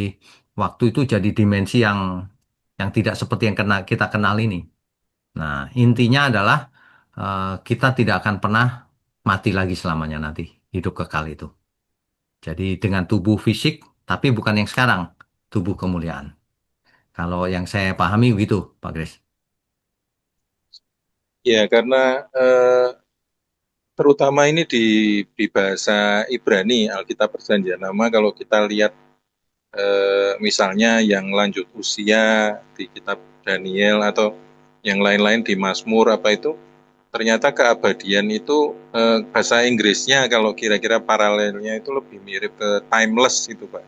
waktu itu jadi dimensi yang tidak seperti yang kita kenal ini. Nah, intinya adalah kita tidak akan pernah mati lagi selamanya nanti, hidup kekal itu. Jadi dengan tubuh fisik, tapi bukan yang sekarang, tubuh kemuliaan. Kalau yang saya pahami begitu, Pak Grace. ya karena terutama ini di bahasa Ibrani Alkitab Perjanjian Lama kalau kita lihat misalnya yang lanjut usia di kitab Daniel atau yang lain-lain di Mazmur apa itu, ternyata keabadian itu bahasa Inggrisnya kalau kira-kira paralelnya itu lebih mirip ke timeless itu Pak.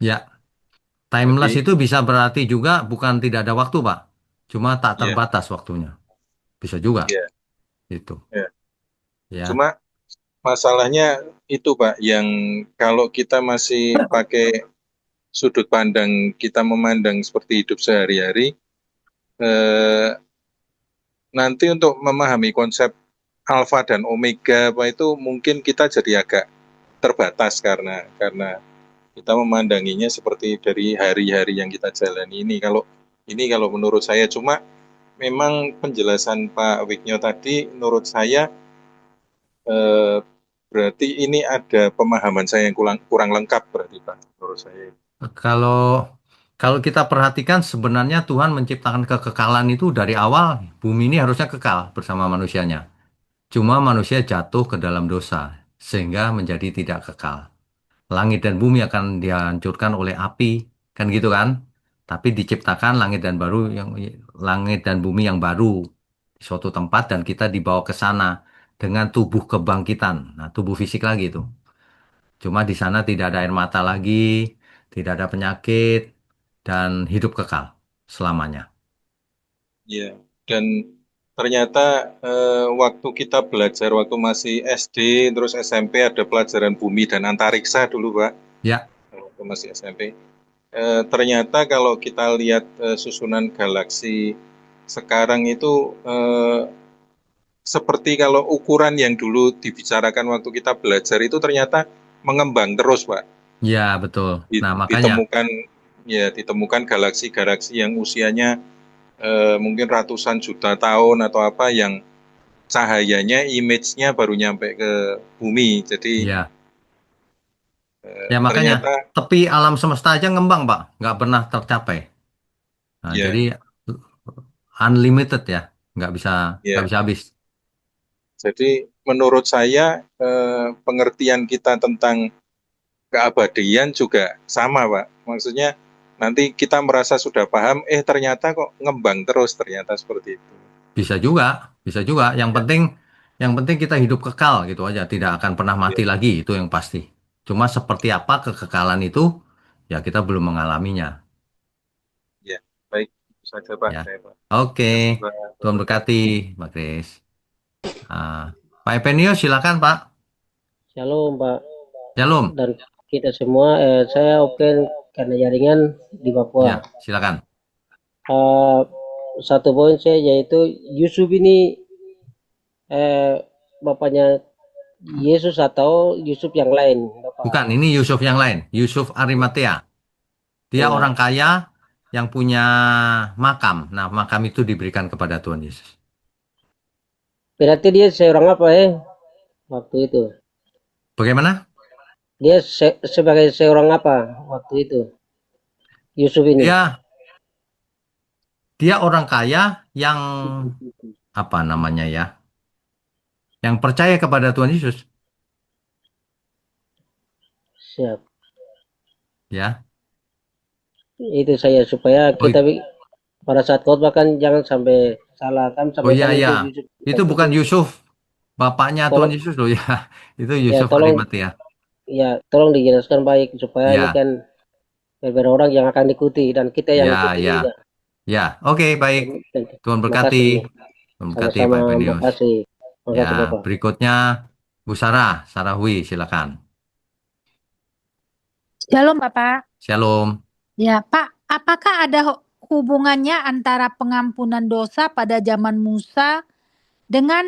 Ya, timeless Jadi itu bisa berarti juga bukan tidak ada waktu, Pak. Cuma tak ya, terbatas waktunya. Bisa juga, ya, itu. ya. Ya, Cuma masalahnya itu Pak, yang kalau kita masih pakai sudut pandang kita memandang seperti hidup sehari-hari, eh, nanti untuk memahami konsep alfa dan omega apa itu mungkin kita jadi agak terbatas karena kita memandanginya seperti dari hari-hari yang kita jalani ini kalau menurut saya cuma memang penjelasan Pak Wiknyo tadi menurut saya eh, berarti ini ada pemahaman saya yang kurang kurang lengkap berarti Pak menurut saya. kalau kalau kita perhatikan sebenarnya Tuhan menciptakan kekekalan itu dari awal. Bumi ini harusnya kekal bersama manusianya. Cuma manusia jatuh ke dalam dosa sehingga menjadi tidak kekal. Langit dan bumi akan dihancurkan oleh api, kan gitu kan? Tapi diciptakan langit dan bumi yang baru di suatu tempat dan kita dibawa ke sana dengan tubuh kebangkitan. Nah, tubuh fisik lagi itu. Cuma di sana tidak ada air mata lagi, tidak ada penyakit dan hidup kekal selamanya. Ya, dan ternyata waktu kita belajar waktu masih SD terus SMP ada pelajaran bumi dan antariksa dulu Pak, Ya, waktu masih SMP. Ternyata kalau kita lihat susunan galaksi sekarang itu seperti kalau ukuran yang dulu dibicarakan waktu kita belajar itu ternyata mengembang terus, Pak. Ya, betul. Nah, makanya Ditemukan galaksi-galaksi yang usianya mungkin ratusan juta tahun atau apa yang cahayanya, image-nya baru nyampe ke bumi. Jadi ya, ya makanya ternyata tepi alam semesta aja ngembang, Pak, nggak pernah tercapai. Nah, ya, jadi unlimited ya, nggak ya. bisa habis. Jadi menurut saya pengertian kita tentang keabadian juga sama, Pak. Maksudnya nanti kita merasa sudah paham, ternyata kok ngembang terus, ternyata seperti itu. Bisa juga, bisa juga. Ya, Yang penting kita hidup kekal gitu aja, tidak akan pernah ya, mati lagi, itu yang pasti. Cuma seperti apa kekekalan itu, ya kita belum mengalaminya, ya. Baik, itu saja Pak. ya. Saya, Pak. Oke, Tuhan berkati, Mbak Kris. Ah, Pak Epenio, silakan Pak. Shalom Pak Shalom. dan kita semua. Saya open karena jaringan di Papua. Ya, silakan. Eh, Satu poin saya yaitu Yusuf ini bapaknya Yesus atau Yusuf yang lain, Bapak? Bukan, ini Yusuf yang lain, Yusuf Arimatea. Dia Ya, orang kaya yang punya makam. Nah, makam itu diberikan kepada Tuhan Yesus. berarti dia seorang apa waktu itu? Bagaimana? Dia sebagai seorang apa waktu itu? Yusuf ini. Dia orang kaya yang apa namanya ya? Yang percaya kepada Tuhan Yesus, Siap. ya. Itu saya supaya Oh, kita pada saat khotbah kan jangan sampai salah kan oh iya sampaikan itu ya. Yusuf Itu bukan bukan Yusuf. Yusuf, bapaknya Tuhan Tolong Yesus loh ya. Itu ya Yusuf tolong Arimatea. tolong dijelaskan baik supaya ini Ya, kan beberapa orang yang akan diikuti dan kita yang ya, ikuti ya. juga. Ya, oke, baik. Tuhan Terima berkati. kasih. Tuhan berkati Sama-sama, Pak terima Epenius. kasih. Terima Ya, kasih Bapak. berikutnya Bu Sarah, Sarahwi, silakan. Shalom Bapak. Shalom. Ya Pak, apakah ada hubungannya antara pengampunan dosa pada zaman Musa dengan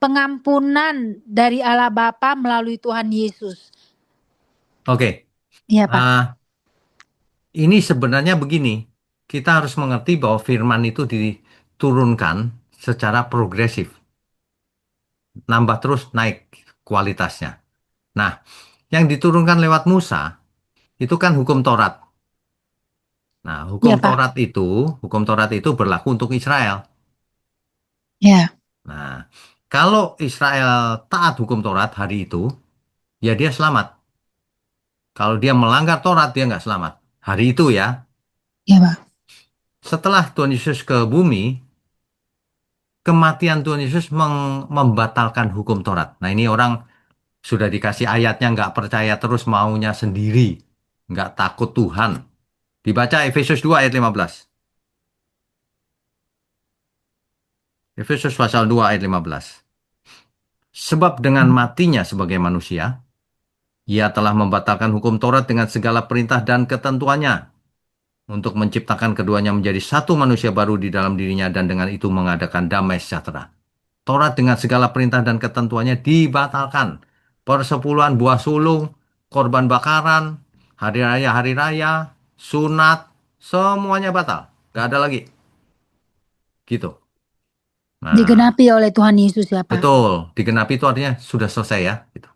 pengampunan dari Allah Bapa melalui Tuhan Yesus? Oke. Iya Pak. Ini sebenarnya begini. Kita harus mengerti bahwa firman itu diturunkan secara progresif. Nambah terus naik kualitasnya. Nah, yang diturunkan lewat Musa itu kan hukum Taurat. Nah, Iya Pak. hukum Taurat itu berlaku untuk Israel. Ya. Nah, kalau Israel taat hukum Taurat hari itu, ya dia selamat. Kalau dia melanggar Taurat, dia nggak selamat. Hari itu ya. Iya Pak. Setelah Tuhan Yesus ke bumi, kematian Tuhan Yesus membatalkan hukum Taurat. Nah, ini orang sudah dikasih ayatnya nggak percaya terus maunya sendiri. Nggak takut Tuhan. Dibaca Efesus 2 ayat 15. Efesus pasal 2 ayat 15. Sebab dengan matinya sebagai manusia, ia telah membatalkan hukum Taurat dengan segala perintah dan ketentuannya untuk menciptakan keduanya menjadi satu manusia baru di dalam dirinya dan dengan itu mengadakan damai sejahtera. Taurat dengan segala perintah dan ketentuannya dibatalkan. Persepuluhan buah sulung, korban bakaran, hari raya, sunat, semuanya batal. Gak ada lagi. Gitu. Nah, Digenapi oleh Tuhan Yesus ya Pak. betul. Digenapi itu artinya sudah selesai ya. Gitu.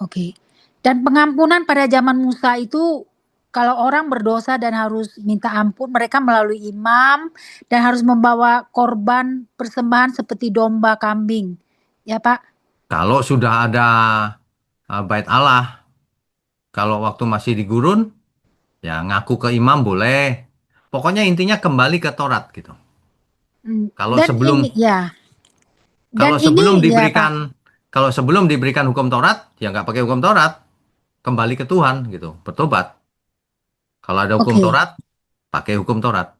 Oke. Dan pengampunan pada zaman Musa itu kalau orang berdosa dan harus minta ampun, mereka melalui imam dan harus membawa korban persembahan seperti domba, kambing. Ya Pak? Kalau sudah ada bait Allah, kalau waktu masih di gurun, ya ngaku ke imam boleh. Pokoknya intinya kembali ke Taurat gitu. Kalau Dan sebelum ini ya. kalau Dan sebelum ini ya Pak. diberikan kalau sebelum diberikan hukum Taurat, ya nggak pakai hukum Taurat, kembali ke Tuhan gitu, bertobat. Kalau ada hukum Oke. Taurat, pakai hukum Taurat.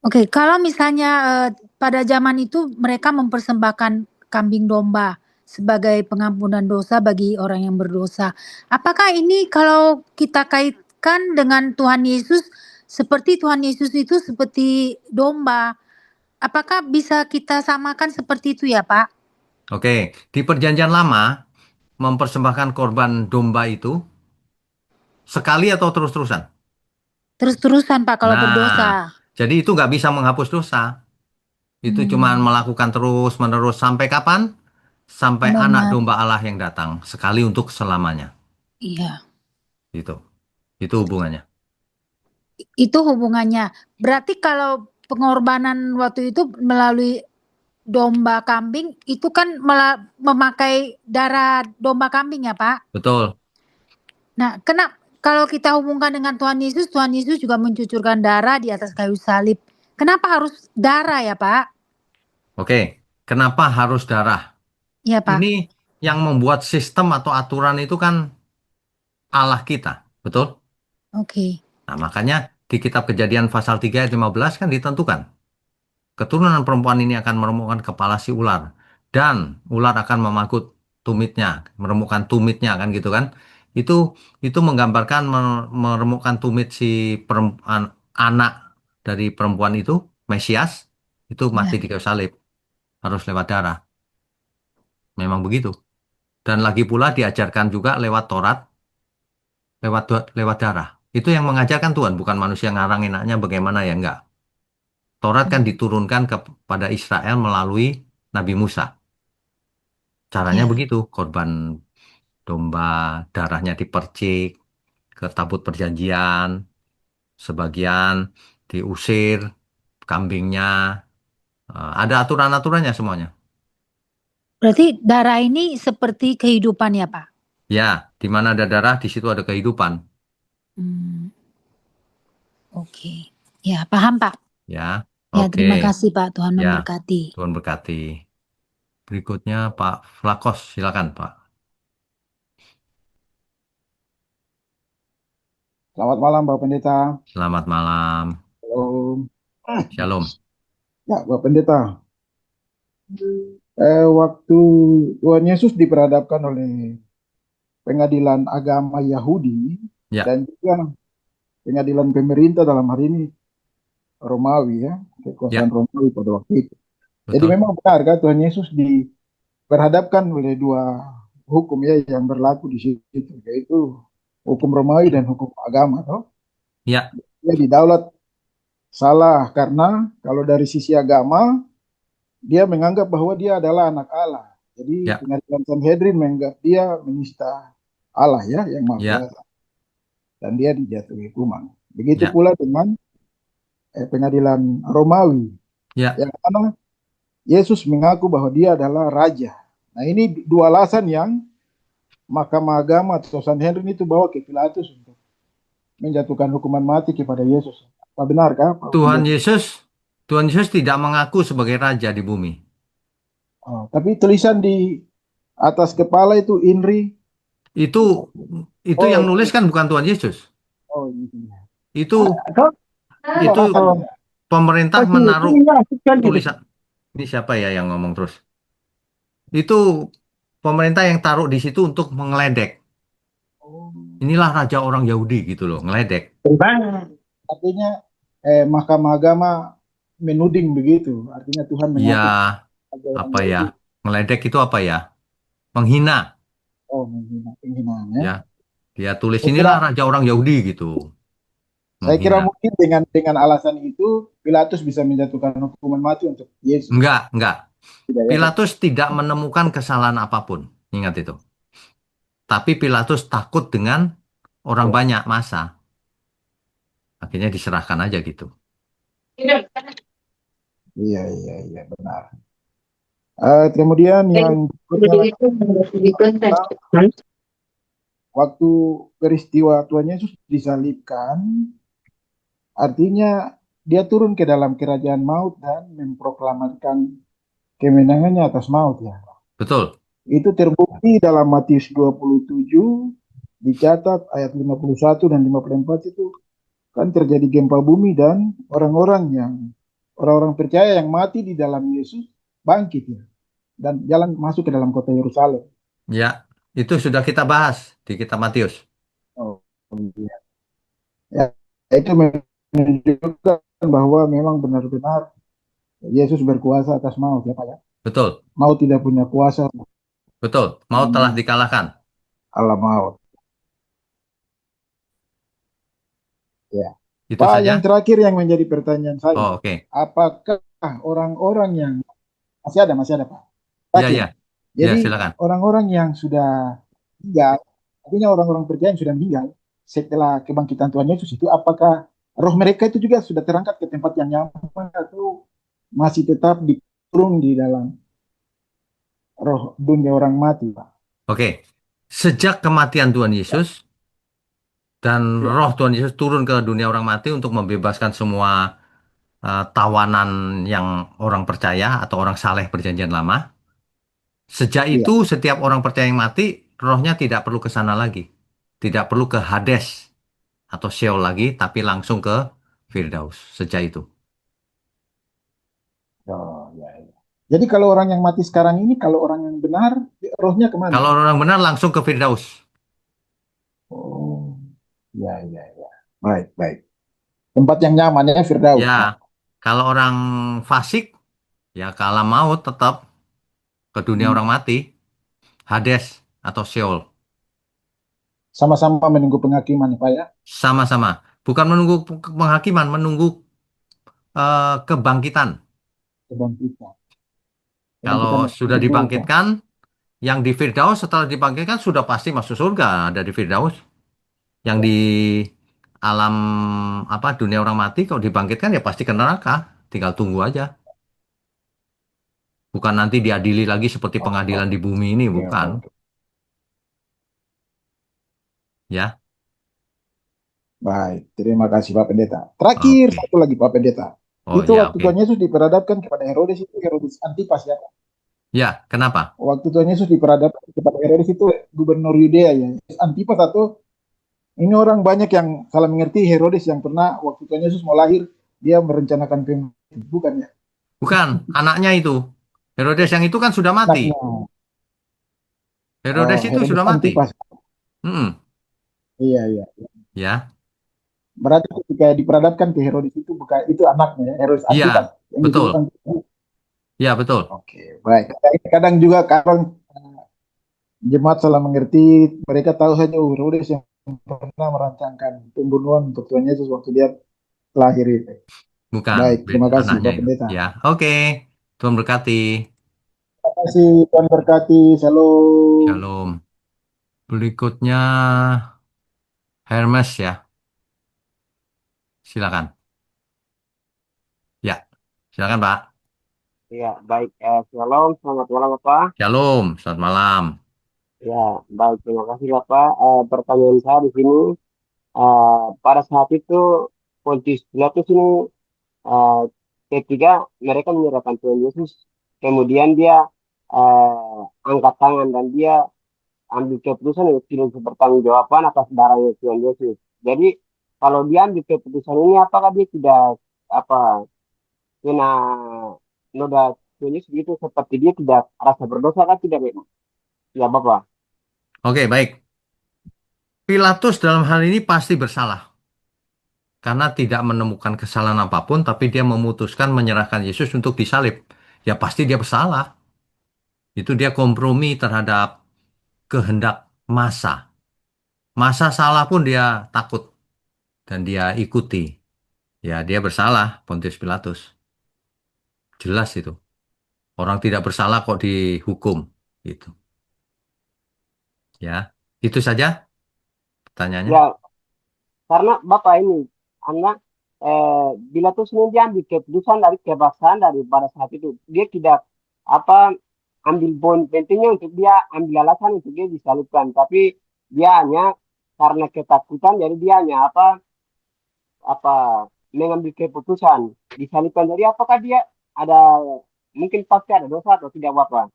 Oke, kalau misalnya pada zaman itu mereka mempersembahkan kambing domba sebagai pengampunan dosa bagi orang yang berdosa. Apakah ini kalau kita kaitkan dengan Tuhan Yesus, seperti Tuhan Yesus itu seperti domba apakah bisa kita samakan seperti itu ya, Pak? Oke, di Perjanjian Lama mempersembahkan korban domba itu sekali atau terus-terusan? Terus-terusan, Pak, kalau berdosa. Nah, jadi itu nggak bisa menghapus dosa. Itu cuma Hmm, melakukan terus-menerus sampai kapan? Sampai anak Memat, domba Allah yang datang sekali untuk selamanya. iya. Gitu. Itu hubungannya. Itu hubungannya. Berarti kalau pengorbanan waktu itu melalui domba kambing, itu kan memakai darah domba kambing ya, Pak? Betul. Nah, kalau kita hubungkan dengan Tuhan Yesus juga mencucurkan darah di atas kayu salib. Kenapa harus darah ya, Pak? Oke. Kenapa harus darah? Iya, Pak. Ini yang membuat sistem atau aturan itu kan Allah kita. Betul? Oke. Nah, makanya di kitab Kejadian pasal 3 ayat 15 kan ditentukan. Keturunan perempuan ini akan meremukkan kepala si ular. Dan ular akan memakut tumitnya. Meremukkan tumitnya kan gitu kan. Itu menggambarkan meremukkan tumit si anak dari perempuan itu, Mesias, itu mati Ya. di kayu salib. Harus lewat darah. Memang begitu. Dan lagi pula diajarkan juga lewat Taurat, lewat darah. Itu yang mengajarkan Tuhan, bukan manusia ngarang enaknya bagaimana ya enggak. Taurat kan diturunkan kepada Israel melalui Nabi Musa. Caranya Ya. begitu, korban domba, darahnya dipercik ke tabut perjanjian, sebagian diusir, kambingnya, ada aturan-aturannya semuanya. Berarti darah ini seperti kehidupan ya, Pak? Ya, di mana ada darah, di situ ada kehidupan. Hmm, oke. Ya, paham, Pak. Ya, Ya, oke. terima kasih, Pak. Tuhan Ya, memberkati. Tuhan berkati. Berikutnya Pak Flakos, silakan Pak. Selamat malam, Bapak Pendeta. Selamat malam. Halo. Shalom. Ya, Bapak Pendeta. Waktu Tuhan Yesus diperhadapkan oleh pengadilan agama Yahudi Ya, dan juga pengadilan pemerintah dalam hari ini Romawi ya, kekuasaan ya, Romawi pada waktu itu. Jadi betul. memang benar kan Tuhan Yesus diperhadapkan oleh dua hukum ya yang berlaku di situ, yaitu hukum Romawi dan hukum agama, toh. Ya, Dia didaulat salah karena kalau dari sisi agama dia menganggap bahwa dia adalah anak Allah. Jadi ya, pengadilan Sanhedrin menganggap dia menista Allah ya yang Maha ya, Kuasa dan dia dijatuhi hukuman. Begitu ya, pula dengan pengadilan Romawi ya, yang mana Yesus mengaku bahwa dia adalah raja. Nah, ini dua alasan yang Mahkamah Agama atau Sanhedrin itu bawa ke Pilatus untuk menjatuhkan hukuman mati kepada Yesus. Apa benarkah, Pak Tuhan Pendeta? Yesus, Tuhan Yesus tidak mengaku sebagai raja di bumi. Oh, tapi tulisan di atas kepala itu INRI. Itu yang Oh, nulis kan bukan Tuhan Yesus. oh, gitu. Itu itu pemerintah menaruh tulisan. Ini siapa ya yang ngomong terus? Itu pemerintah yang taruh di situ untuk mengeledek. Oh. Inilah raja orang Yahudi gitu loh, ngeledek. Artinya Mahkamah Agama menuding begitu. Artinya Tuhan Ya, mengaku ada orang apa ya? Yahudi. Ngeledek itu apa ya? Menghina. Oh, menghina, penghinaannya. Ya, dia tulis Saya kira, inilah raja orang Yahudi gitu. saya kira Menghina. mungkin dengan alasan itu Pilatus bisa menjatuhkan hukuman mati untuk Yesus. Enggak. Tidak ya, Pak? Pilatus tidak menemukan kesalahan apapun. Ingat itu. Tapi Pilatus takut dengan orang Ya. banyak masa. Akhirnya diserahkan aja gitu. Iya, iya, iya, benar. Kemudian yang berikutnya, waktu peristiwa Tuhan Yesus disalibkan, artinya dia turun ke dalam kerajaan maut dan memproklamarkan kemenangannya atas maut ya. Betul. Itu terbukti dalam Matius 27, dicatat ayat 51 dan 54 itu kan terjadi gempa bumi dan orang-orang percaya yang mati di dalam Yesus bangkit ya dan jalan masuk ke dalam kota Yerusalem. Ya, itu sudah kita bahas di kitab Matius. Oh, iya. Ya, itu menunjukkan bahwa memang benar-benar Yesus berkuasa atas maut ya Pak ya. Betul, Maut tidak punya kuasa betul. Maut telah dikalahkan. alam maut. Ya. Itu Pak, saja. yang terakhir yang menjadi pertanyaan saya, Oh, oke. apakah orang-orang yang masih ada Pak? Iya, Terakhir. iya. Ya, Jadi silakan. orang-orang yang sudah meninggal, artinya orang-orang percaya yang sudah meninggal setelah kebangkitan Tuhan Yesus itu, apakah roh mereka itu juga sudah terangkat ke tempat yang nyaman atau masih tetap dikurung di dalam roh dunia orang mati, Pak? Oke. Sejak kematian Tuhan Yesus dan Ya, roh Tuhan Yesus turun ke dunia orang mati untuk membebaskan semua tawanan yang orang percaya atau orang saleh perjanjian lama. Sejak iya. itu, setiap orang percaya yang mati, rohnya tidak perlu ke sana lagi. Tidak perlu ke Hades atau Sheol lagi, tapi langsung ke Firdaus. Sejak itu. Oh, ya, ya. Jadi kalau orang yang mati sekarang ini, kalau orang yang benar, rohnya kemana? Kalau orang benar langsung ke Firdaus. Oh, ya, ya, ya. Baik, baik. Tempat yang nyaman ya, Firdaus, Ya, Pak. kalau orang fasik, ya ke alam maut tetap ke dunia Hmm. orang mati, Hades atau Sheol. Sama-sama menunggu penghakiman, Pak ya. Sama-sama. Bukan menunggu penghakiman, menunggu kebangkitan. Kebangkitan. Kalau Kebangkitan sudah itu, Pak. dibangkitkan, yang di Firdaus setelah dibangkitkan sudah pasti masuk surga, ada di Firdaus. Yang Ya. di alam apa dunia orang mati kalau dibangkitkan ya pasti ke neraka. Tinggal tunggu aja. Bukan nanti diadili lagi seperti pengadilan di bumi ini, Oke, bukan. oke. Ya, Baik, terima kasih Pak Pendeta. Terakhir oke. satu lagi Pak Pendeta. Oh Itu ya, waktu oke. Tuhan Yesus diperadabkan kepada Herodes itu Herodes Antipas ya, Pak. Ya, kenapa? Waktu Tuhan Yesus diperadabkan kepada Herodes itu gubernur Yudea ya. Antipas atau ini orang banyak yang salah mengerti Herodes yang pernah waktu Tuhan Yesus mau lahir dia merencanakan pembunuhan, bukan ya? Bukan, anaknya itu. Herodes yang itu kan sudah mati. Anaknya. Herodes Oh, itu Herodes sudah mati. Antipas. Hmm, Iya, iya. ya. Berarti ketika diperadabkan ke Herodes itu bukan itu anaknya ya, Herodes Iya, Antipas yang betul. disebut Antipas. Ya, betul. Oke, baik. Kadang juga kadang jemaat salah mengerti, mereka tahu saja Herodes yang pernah merancangkan pembunuhan untuk Tuhan Yesus waktu dia lahir itu. Bukan, Baik, terima kasih anaknya Pak itu. Pendeta. Ya, oke. Tuhan berkati. Terima kasih, Tuhan berkati. Shalom. Shalom. Berikutnya Hermes ya. Silakan. Ya, silakan Pak. Ya, baik. Shalom, selamat malam Bapak. Shalom, selamat malam. Ya, baik. Terima kasih Bapak. Pertanyaan saya di sini, pada saat itu Pontius Pilatus ini eh, ketika mereka menyerahkan Tuhan Yesus, kemudian dia angkat tangan dan dia ambil keputusan yang tidak bertanggungjawaban atas darahnya Tuhan Yesus. Jadi kalau dia ambil keputusan ini, apakah dia tidak apa kena noda Tuhan Yesus gitu seperti dia tidak rasa berdosa kan tidak ya Bapak? Oke, baik. Pilatus dalam hal ini pasti bersalah. Karena tidak menemukan kesalahan apapun, tapi dia memutuskan menyerahkan Yesus untuk disalib. Ya pasti dia bersalah. Itu dia kompromi terhadap kehendak massa. Massa salah pun dia takut dan dia ikuti. Ya dia bersalah, Pontius Pilatus. Jelas itu. Orang tidak bersalah kok dihukum. Gitu. Ya, itu saja pertanyaannya. Ya karena Bapak ini anak bila tuh sebenarnya dia ambil keputusan dari kebangsaan dari pada saat itu dia tidak apa ambil poin pentingnya untuk dia ambil alasan untuk dia disalibkan tapi dia hanya karena ketakutan jadi dia hanya apa mengambil keputusan disalibkan jadi apakah dia ada mungkin pasti ada dosa atau tidak Bapak?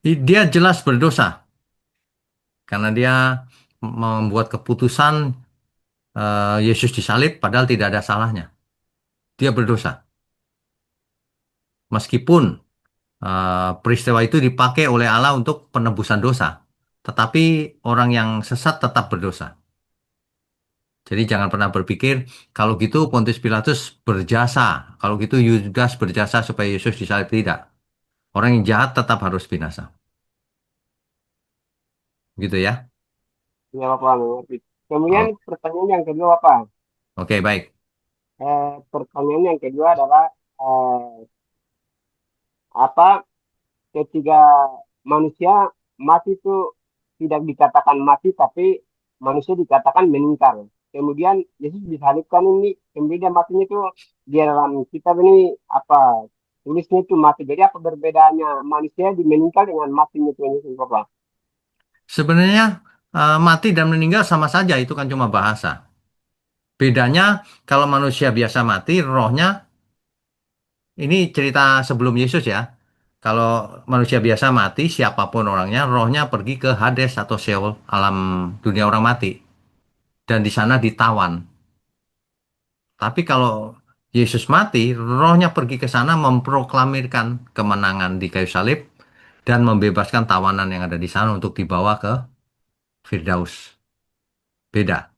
Dia jelas berdosa karena dia membuat keputusan Yesus disalib padahal tidak ada salahnya. Dia berdosa. Meskipun peristiwa itu dipakai oleh Allah untuk penebusan dosa. Tetapi orang yang sesat tetap berdosa. Jadi jangan pernah berpikir kalau gitu Pontius Pilatus berjasa, kalau gitu Yudas berjasa supaya Yesus disalib. Tidak. Orang yang jahat tetap harus binasa. Gitu ya. Ya Bapak, mengerti. Kemudian Oh, pertanyaan yang kedua Bapak, oke, baik. pertanyaan yang kedua adalah apa ketika manusia mati itu tidak dikatakan mati tapi manusia dikatakan meninggal. Kemudian Yesus disalibkan ini, kemudian matinya itu di dalam kitab ini apa tulisnya itu mati. Jadi apa perbedaannya manusia di meninggal dengan matinya Tuhan Yesus Bapak? Sebenarnya mati dan meninggal sama saja, itu kan cuma bahasa. Bedanya kalau manusia biasa mati, rohnya, ini cerita sebelum Yesus ya. Kalau manusia biasa mati, siapapun orangnya, rohnya pergi ke Hades atau Sheol, alam dunia orang mati. Dan di sana ditawan. Tapi kalau Yesus mati, rohnya pergi ke sana memproklamirkan kemenangan di kayu salib dan membebaskan tawanan yang ada di sana untuk dibawa ke Firdaus. Beda.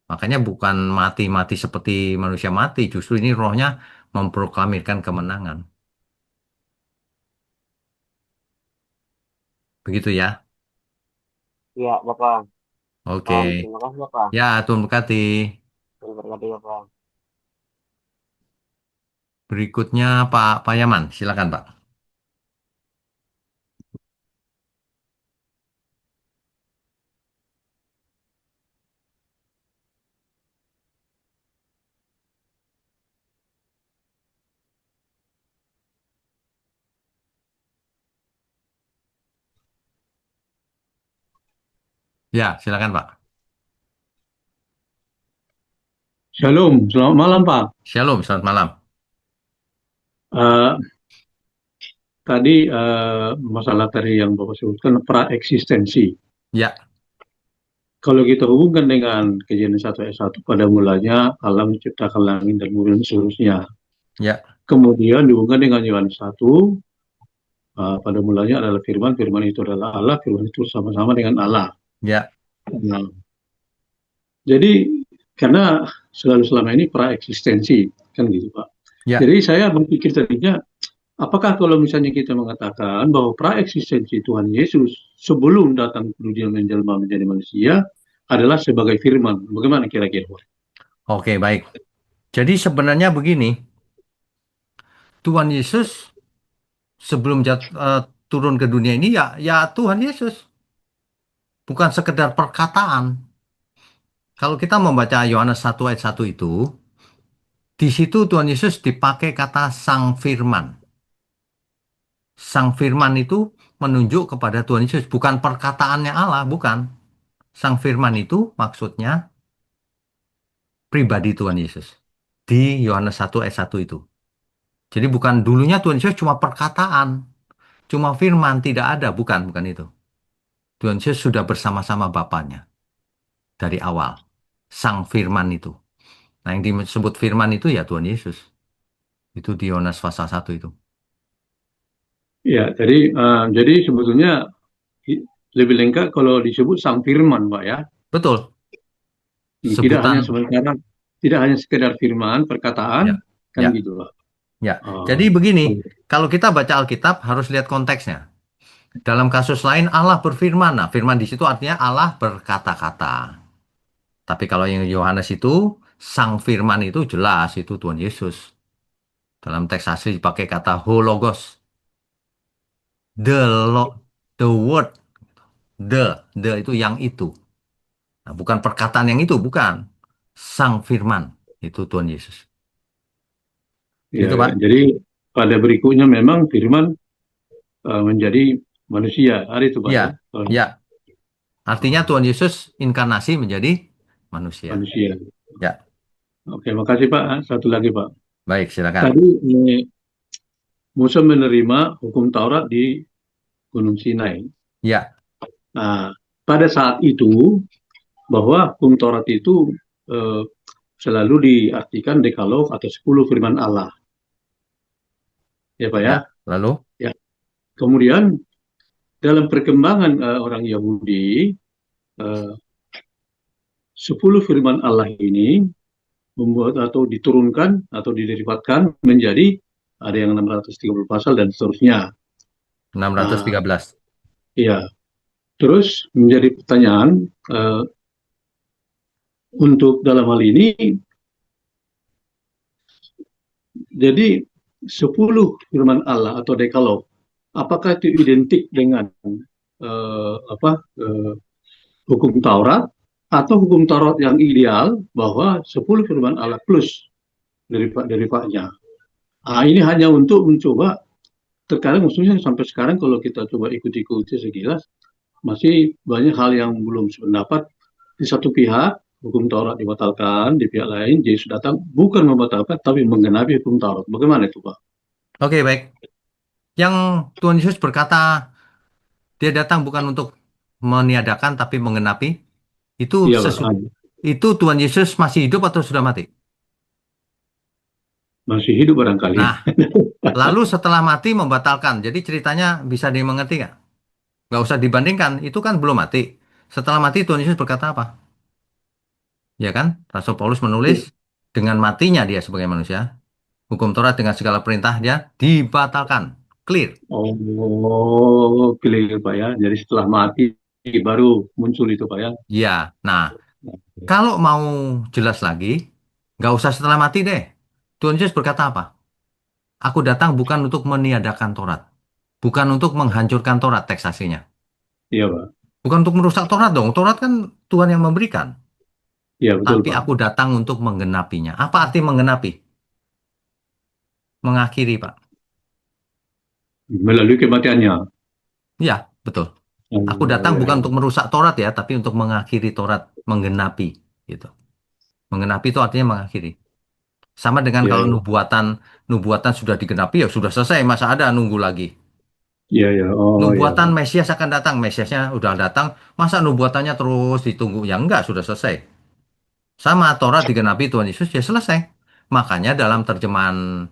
Makanya bukan mati-mati seperti manusia mati, justru ini rohnya memproklamirkan kemenangan. Begitu ya. Ya Bapak, Oke. paham. Terima kasih Bapak. Ya, Tuhan berkati. Terima kasih Bapak. Berikutnya Pak Yaman, silakan Pak. Ya, silakan Pak. Shalom, selamat malam Pak. Shalom, selamat malam. Eh, Tadi masalah tadi yang Bapak sebutkan praeksistensi. Ya, Kalau kita hubungkan dengan Kejadian 1 ayat 1, pada mulanya Allah menciptakan langit dan bumi dan seterusnya. ya, Kemudian dihubungkan dengan Yohanes 1, pada mulanya adalah firman, firman itu adalah Allah, firman itu sama-sama dengan Allah. ya, Nah, jadi karena selalu selama ini praeksistensi, kan gitu Pak. ya. Jadi saya berpikir tadinya, apakah kalau misalnya kita mengatakan bahwa praeksistensi Tuhan Yesus sebelum datang ke dunia menjelma menjadi manusia adalah sebagai firman? Bagaimana kira-kira? Oke, baik. Jadi sebenarnya begini, Tuhan Yesus sebelum turun ke dunia ini ya Tuhan Yesus, bukan sekedar perkataan. Kalau kita membaca Yohanes 1 ayat 1 itu, di situ Tuhan Yesus dipakai kata Sang Firman. Sang Firman itu menunjuk kepada Tuhan Yesus, bukan perkataannya Allah, bukan. Sang Firman itu maksudnya pribadi Tuhan Yesus. Di Yohanes 1 ayat 1 itu. Jadi bukan dulunya Tuhan Yesus cuma perkataan, cuma firman, tidak ada, bukan itu. Tuhan Yesus sudah bersama-sama Bapaknya dari awal. Sang Firman itu. Nah, yang disebut firman itu ya Tuhan Yesus. Itu di Yohanes pasal 1 itu. Ya, jadi sebetulnya lebih lengkap kalau disebut Sang Firman, Pak ya. Betul. Tidak hanya Sebutan. sementara, tidak hanya sekedar firman, perkataan, Ya, kan ya, gitu Pak. ya. Jadi begini, kalau kita baca Alkitab harus lihat konteksnya. Dalam kasus lain Allah berfirman. Nah, firman di situ artinya Allah berkata-kata. Tapi kalau yang Yohanes itu, Sang Firman itu jelas itu Tuhan Yesus. Dalam teks asli dipakai kata hologos. The word. The itu yang itu. Nah, bukan perkataan yang itu, bukan. Sang Firman. Itu Tuhan Yesus. Ya, Gitu, Pak. jadi pada berikutnya memang firman menjadi manusia. Hari itu Pak ya. Ya, ya. Artinya Tuhan Yesus inkarnasi menjadi manusia. Manusia. Ya, Oke, makasih Pak. Satu lagi Pak. baik, silakan. Tadi Musa menerima hukum Taurat di Gunung Sinai. Ya, Nah, pada saat itu bahwa hukum Taurat itu selalu diartikan dekalog atau 10 firman Allah. Ya Pak ya. ya. Lalu? Ya. Kemudian dalam perkembangan orang Yahudi, 10 firman Allah ini membuat atau diturunkan atau diderivatkan menjadi ada yang 630 pasal dan seterusnya. 613. Ya, terus menjadi pertanyaan untuk dalam hal ini, jadi 10 firman Allah atau dekalog, apakah itu identik dengan hukum Taurat atau hukum Taurat yang ideal bahwa 10 firman Allah plus derivatnya. Ini hanya untuk mencoba, terkadang khususnya sampai sekarang kalau kita coba ikuti sekilas, masih banyak hal yang belum sependapat. Di satu pihak hukum Taurat dibatalkan, di pihak lain Yesus datang bukan membatalkan tapi menggenapi hukum Taurat. Bagaimana itu, Pak? Oke, baik. Yang Tuhan Yesus berkata, dia datang bukan untuk meniadakan tapi menggenapi. Itu Iya, Pak. itu Tuhan Yesus masih hidup atau sudah mati? Masih hidup barangkali. Nah, lalu setelah mati membatalkan. Jadi ceritanya bisa dimengerti nggak? Nggak usah dibandingkan. Itu kan belum mati. Setelah mati Tuhan Yesus berkata apa? Ya kan? Rasul Paulus menulis dengan matinya dia sebagai manusia. Hukum Taurat dengan segala perintah dia dibatalkan. Clear. Oh, clear, Pak ya. Jadi setelah mati baru muncul itu, Pak ya. Ya. Nah, kalau mau jelas lagi, nggak usah setelah mati deh. Tuhan Yesus berkata apa? Aku datang bukan untuk meniadakan Taurat. Bukan untuk menghancurkan Taurat, teks aslinya. Iya, Pak. Bukan untuk merusak Taurat dong. Taurat kan Tuhan yang memberikan. Iya, betul, Tapi Pak. aku datang untuk menggenapinya. Apa arti menggenapi? Mengakhiri, Pak. Melalui kematiannya. Ya, betul. Aku datang bukan untuk merusak Taurat ya, tapi untuk mengakhiri Taurat, menggenapi gitu. Menggenapi itu artinya mengakhiri. Sama dengan kalau nubuatan sudah digenapi ya sudah selesai, masa ada nunggu lagi. Iya, iya. Oh, Nubuatan iya. Mesias akan datang, Mesiasnya udah datang, masa nubuatannya terus ditunggu? Ya enggak, sudah selesai. Sama Taurat digenapi Tuhan Yesus ya selesai. Makanya dalam terjemahan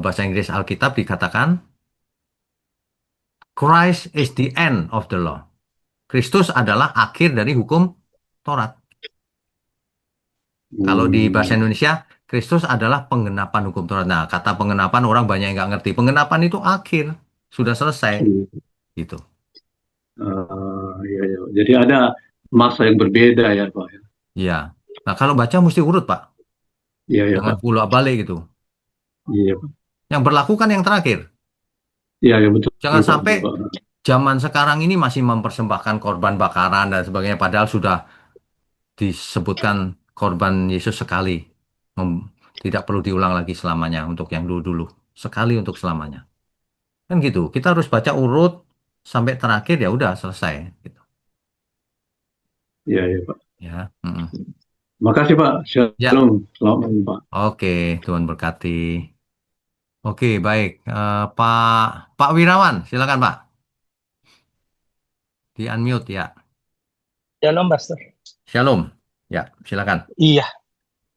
bahasa Inggris Alkitab dikatakan Christ is the end of the law. Kristus adalah akhir dari hukum Taurat. Kalau di bahasa Indonesia, Kristus adalah penggenapan hukum Taurat. Nah, kata penggenapan orang banyak yang nggak ngerti. Penggenapan itu akhir, sudah selesai. Gitu. Iya, iya. Jadi ada masa yang berbeda ya, Pak. Iya. Nah, kalau baca mesti urut, Pak. Iya, iya, Jangan Pak. bolak balik gitu. Iya, Pak. Yang berlaku kan yang terakhir. Iya, iya, betul. Jangan Pak, sampai betul, Pak. zaman sekarang ini masih mempersembahkan korban bakaran dan sebagainya. Padahal sudah disebutkan korban Yesus sekali. Tidak perlu diulang lagi selamanya untuk yang dulu-dulu. Sekali untuk selamanya. Kan gitu. Kita harus baca urut sampai terakhir ya udah selesai. Gitu. Iya, iya, Pak. Ya. Makasih, Pak. Ya. Shalom. Selamat malam, Pak. Oke, Tuhan berkati. Oke, baik. Pak Wirawan, silakan Pak. Di unmute ya. Shalom, Pastor. Shalom. Ya, silakan. Iya,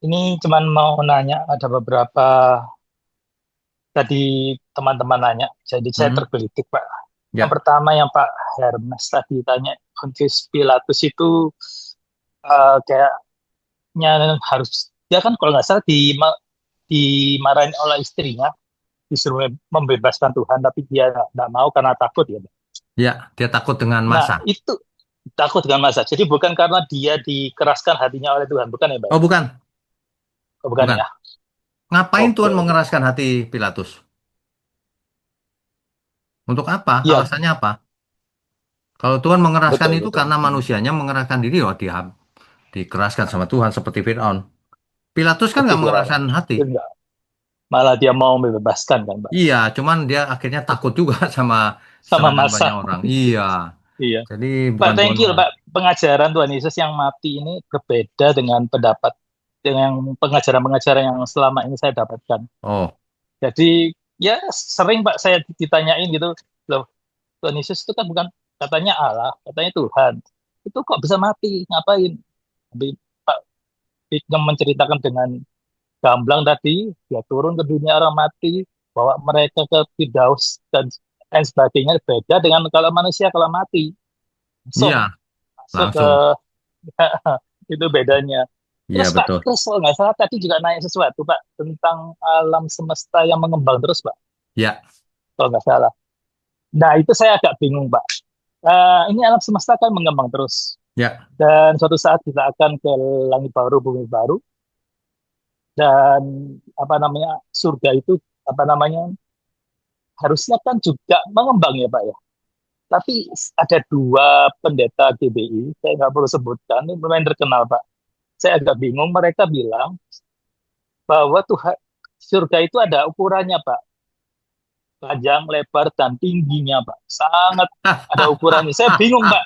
ini cuman mau nanya, ada beberapa tadi teman-teman nanya, jadi saya tergelitik, Pak. Ya. Yang pertama yang Pak Hermes tadi tanya, Pontius Pilatus itu kayaknya harus, dia kan kalau nggak salah dimarahin oleh istrinya, disuruh membebaskan Tuhan, tapi dia nggak mau karena takut ya. Ya, dia takut dengan masa. Nah, itu takut dengan masa. Jadi bukan karena dia dikeraskan hatinya oleh Tuhan, bukan ya, Pak? Oh, bukan. Oh, bukan ya. Ngapain Tuhan mengeraskan hati Pilatus? Untuk apa? Ya. Alasannya apa? Kalau Tuhan mengeraskan itu karena manusianya mengeraskan diri, oh dia dikeraskan sama Tuhan seperti Fir'aun. Pilatus kan nggak mengeraskan hati. Enggak. Malah dia mau membebaskan kan, Pak? Iya, cuman dia akhirnya takut juga sama masa. Banyak orang. Iya. Iya. Jadi Pak, thank you, Pak. Pengajaran Tuhan Yesus yang mati ini berbeda dengan pendapat dengan pengajaran-pengajaran yang selama ini saya dapatkan. Oh. Jadi ya sering Pak saya ditanyain gitu, loh, Tuhan Yesus itu kan bukan katanya Allah, katanya Tuhan. Itu kok bisa mati? Ngapain? Tapi Pak yang menceritakan dengan gamblang tadi, dia turun ke dunia orang mati, bawa mereka ke Firdaus dan lain sebagainya, beda dengan kalau manusia kalau mati. Iya, langsung. Itu bedanya. Iya, Terus Pak betul. Kris kalau nggak salah tadi juga nanya sesuatu Pak tentang alam semesta yang mengembang terus Pak, Ya, kalau nggak salah. Nah itu saya agak bingung Pak. Ini alam semesta kan mengembang terus ya. dan suatu saat kita akan ke langit baru, bumi baru, dan apa namanya surga itu apa namanya harusnya kan juga mengembang ya Pak ya. Tapi ada dua pendeta GBI, saya nggak perlu sebutkan, ini lumayan terkenal Pak. Saya agak bingung, mereka bilang bahwa Tuhan surga itu ada ukurannya Pak, panjang, lebar, dan tingginya Pak. Sangat ada ukurannya. Saya bingung Pak,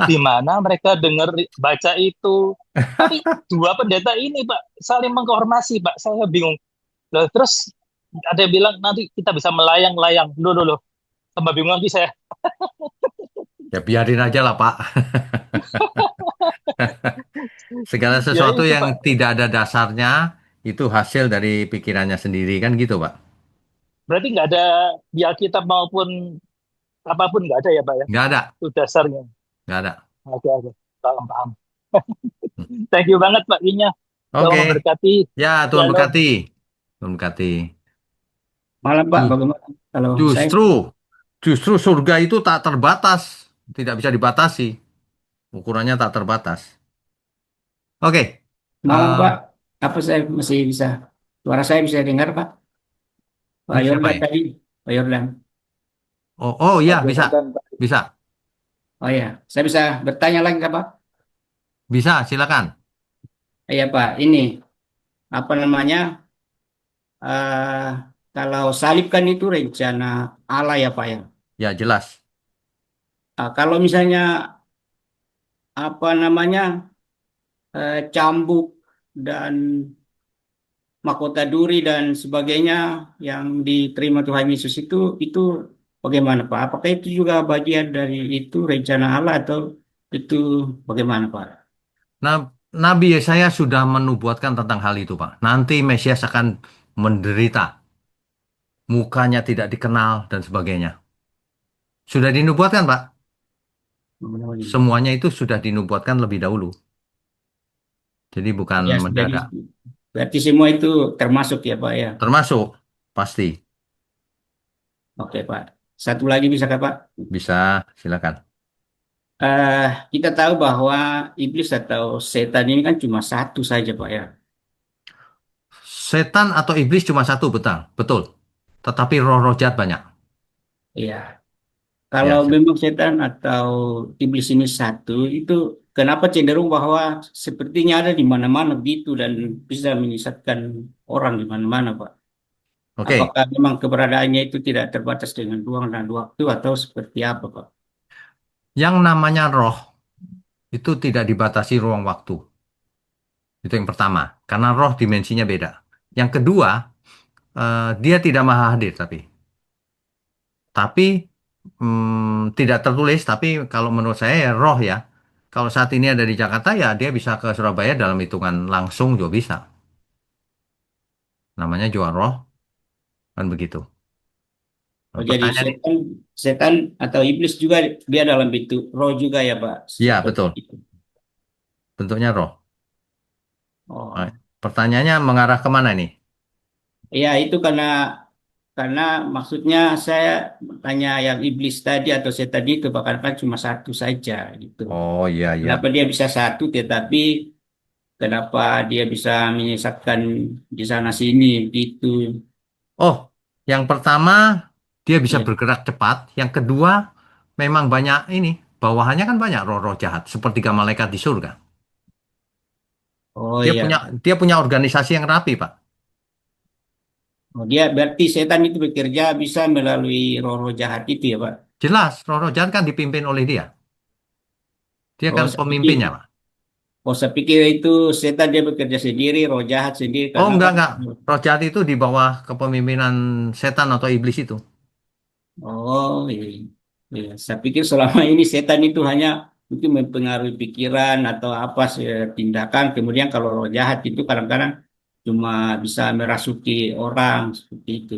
di mana mereka dengar baca itu. Tapi dua pendeta ini Pak saling menghormati Pak. Saya bingung. Loh, terus ada yang bilang nanti kita bisa melayang-layang. Loh. Tambah bingung lagi saya. Ya biarin aja lah, Pak. Segala Ya sesuatu itu yang Pak. tidak ada dasarnya itu hasil dari pikirannya sendiri kan gitu, Pak. Berarti nggak ada di Alkitab maupun apapun nggak ada ya Pak ya. Nggak ada, Itu dasarnya. nggak ada. Oke. Paham. Thank you banget Pak Inya. Tuhan Oke, memberkati. ya Tuhan Shalom. berkati. Tuhan berkati. Malam Pak, Ju- bagaimana kalau saya? Justru surga itu tak terbatas, tidak bisa dibatasi. Ukurannya tak terbatas. Oke, Malam eh, Pak, apa saya masih bisa, suara saya bisa dengar Pak? Pak ini siapa Yordan ya? tadi, Pak Yordan. Oh ya, Pak bisa, Jordan, bisa, Oh ya, saya bisa bertanya lagi nggak Pak? bisa, silakan. Iya Pak, ini apa namanya? eh Kalau salib kan itu rencana Allah ya Pak ya. Ya jelas. Kalau misalnya apa namanya cambuk dan mahkota duri dan sebagainya yang diterima Tuhan Yesus itu bagaimana Pak? Apakah itu juga bagian dari itu rencana Allah atau itu bagaimana Pak? Nah, Nabi Yesaya sudah menubuatkan tentang hal itu, Pak. Nanti Mesias akan menderita, mukanya tidak dikenal dan sebagainya. Sudah dinubuatkan, Pak. Semuanya itu sudah dinubuatkan lebih dahulu. Jadi bukan Ya, jadi mendadak. berarti semua itu termasuk ya Pak ya. Termasuk, pasti. Oke Pak. Satu lagi bisa Pak? Bisa, silakan. Eh, kita tahu bahwa iblis atau setan ini kan cuma satu saja Pak ya. Setan atau iblis cuma satu, betul. Betul. Tetapi roh-roh jahat banyak. Iya. Kalau Ya, memang setan atau iblis ini satu, itu kenapa cenderung bahwa sepertinya ada di mana-mana begitu dan bisa menyesatkan orang di mana-mana, Pak? oke. Apakah memang keberadaannya itu tidak terbatas dengan ruang dan waktu atau seperti apa, Pak? Yang namanya roh itu tidak dibatasi ruang waktu. Itu yang pertama. Karena roh dimensinya beda. Yang kedua, dia tidak maha hadir tapi tidak tertulis. Tapi kalau menurut saya ya roh ya. Kalau saat ini ada di Jakarta ya dia bisa ke Surabaya dalam hitungan langsung juga bisa. Namanya juga roh kan begitu. Oh, jadi Pertanyaan, setan atau iblis juga dia dalam bentuk roh juga ya, Pak? ya Seperti betul. itu. Bentuknya roh. Nah, Oh, pertanyaannya mengarah kemana nih? ya itu karena maksudnya saya tanya yang iblis tadi atau setan itu bahkan kan cuma satu saja gitu. Oh iya Kenapa iya. dia bisa satu tetapi kenapa dia bisa menyesatkan di sana sini gitu. Oh, yang pertama dia bisa Ya. bergerak cepat. Yang kedua memang banyak ini. Bawahannya kan banyak roh-roh jahat seperti malaikat di surga. Oh Dia punya ya. dia punya organisasi yang rapi, Pak. Oh, dia berarti setan itu bekerja bisa melalui roh-roh jahat itu ya, Pak. Jelas, roh-roh jahat kan dipimpin oleh dia. Dia Oh, kan saya pikir, pemimpinnya, Pak. saya pikir itu setan dia bekerja sendiri, roh jahat sendiri Oh, karena enggak, kan. enggak. Roh jahat itu di bawah kepemimpinan setan atau iblis itu. Oh iya. Iya. Saya pikir selama ini setan itu hanya mungkin mempengaruhi pikiran atau apa tindakan. Kemudian kalau roh jahat itu kadang-kadang cuma bisa merasuki orang seperti itu.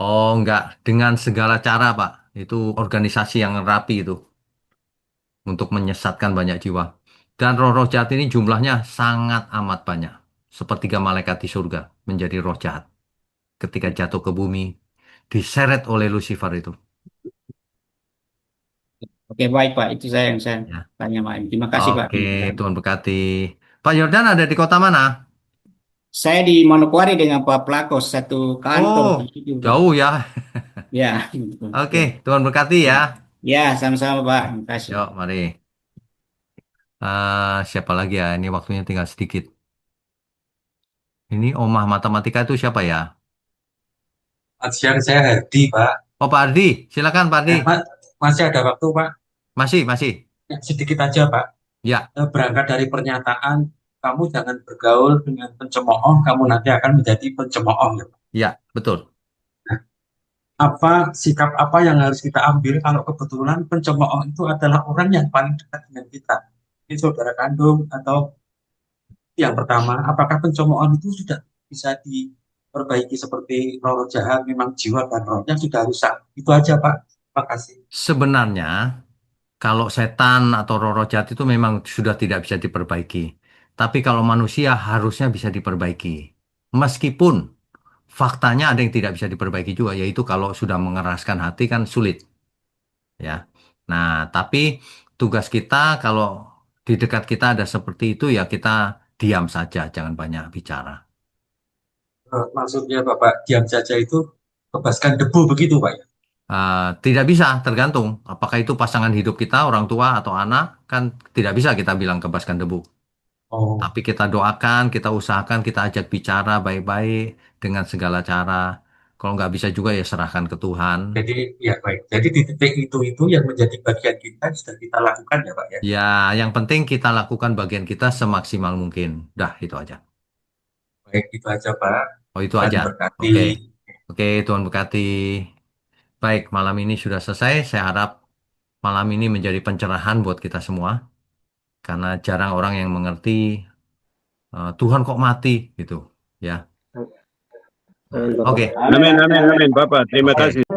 Oh, enggak. Dengan segala cara, Pak. Itu organisasi yang rapi itu untuk menyesatkan banyak jiwa. Dan roh-roh jahat ini jumlahnya sangat amat banyak. Sepertiga malaikat di surga menjadi roh jahat. Ketika jatuh ke bumi, diseret oleh Lucifer itu. Oke, baik Pak. Itu saya yang saya Ya. tanya Pak. Terima kasih Pak. Oke, Tuhan berkati. Pak Yordan ada di kota mana? Saya di Manokwari dengan Pak Plakos satu kantor Oh, di situ, Pak. jauh ya. Ya, betul. Oke, Ya, Tuhan berkati ya. ya sama-sama Pak. Terima kasih. Yuk, mari. Siapa lagi ya? Ini waktunya tinggal sedikit. Ini Omah Matematika itu siapa ya? Selamat siang, saya Hardi, Pak. Oh, Pak Ardi. Silakan, Pak Ardi. Masih ada waktu, Pak? Masih. Ya, sedikit aja, Pak. Ya, Berangkat dari pernyataan, kamu jangan bergaul dengan pencemooh, kamu nanti akan menjadi pencemooh, ya, Pak. ya, betul. Sikap apa yang harus kita ambil kalau kebetulan pencemooh itu adalah orang yang paling dekat dengan kita? Ini saudara kandung atau yang pertama, apakah pencemoohan itu sudah bisa diperbaiki seperti roh jahat, memang jiwa dan rohnya sudah rusak? Itu aja, Pak. Terima kasih. Sebenarnya, kalau setan atau roh-roh jahat itu memang sudah tidak bisa diperbaiki. Tapi kalau manusia harusnya bisa diperbaiki. Meskipun faktanya ada yang tidak bisa diperbaiki juga, yaitu kalau sudah mengeraskan hati kan sulit. Ya. Nah, tapi tugas kita kalau di dekat kita ada seperti itu ya kita diam saja, jangan banyak bicara. Maksudnya Bapak diam saja itu bebaskan debu begitu, Pak? Tidak bisa, tergantung. Apakah itu pasangan hidup kita, orang tua atau anak, kan tidak bisa kita bilang kebaskan debu. Oh, Tapi kita doakan, kita usahakan, kita ajak bicara baik-baik dengan segala cara. Kalau nggak bisa juga ya serahkan ke Tuhan. jadi ya baik. Jadi di titik itu yang menjadi bagian kita sudah kita lakukan ya, Pak ya. Ya, yang penting kita lakukan bagian kita semaksimal mungkin. Dah, itu aja. Baik, itu aja, Pak. Oh, itu Tuhan aja. berkati. Oke. Oke, Tuhan berkati. Baik, malam ini sudah selesai. Saya harap malam ini menjadi pencerahan buat kita semua. Karena jarang orang yang mengerti Tuhan kok mati gitu. Ya. Amin, Bapak. Oke. Amin, amin, amin, Bapak. Terima Oke. kasih.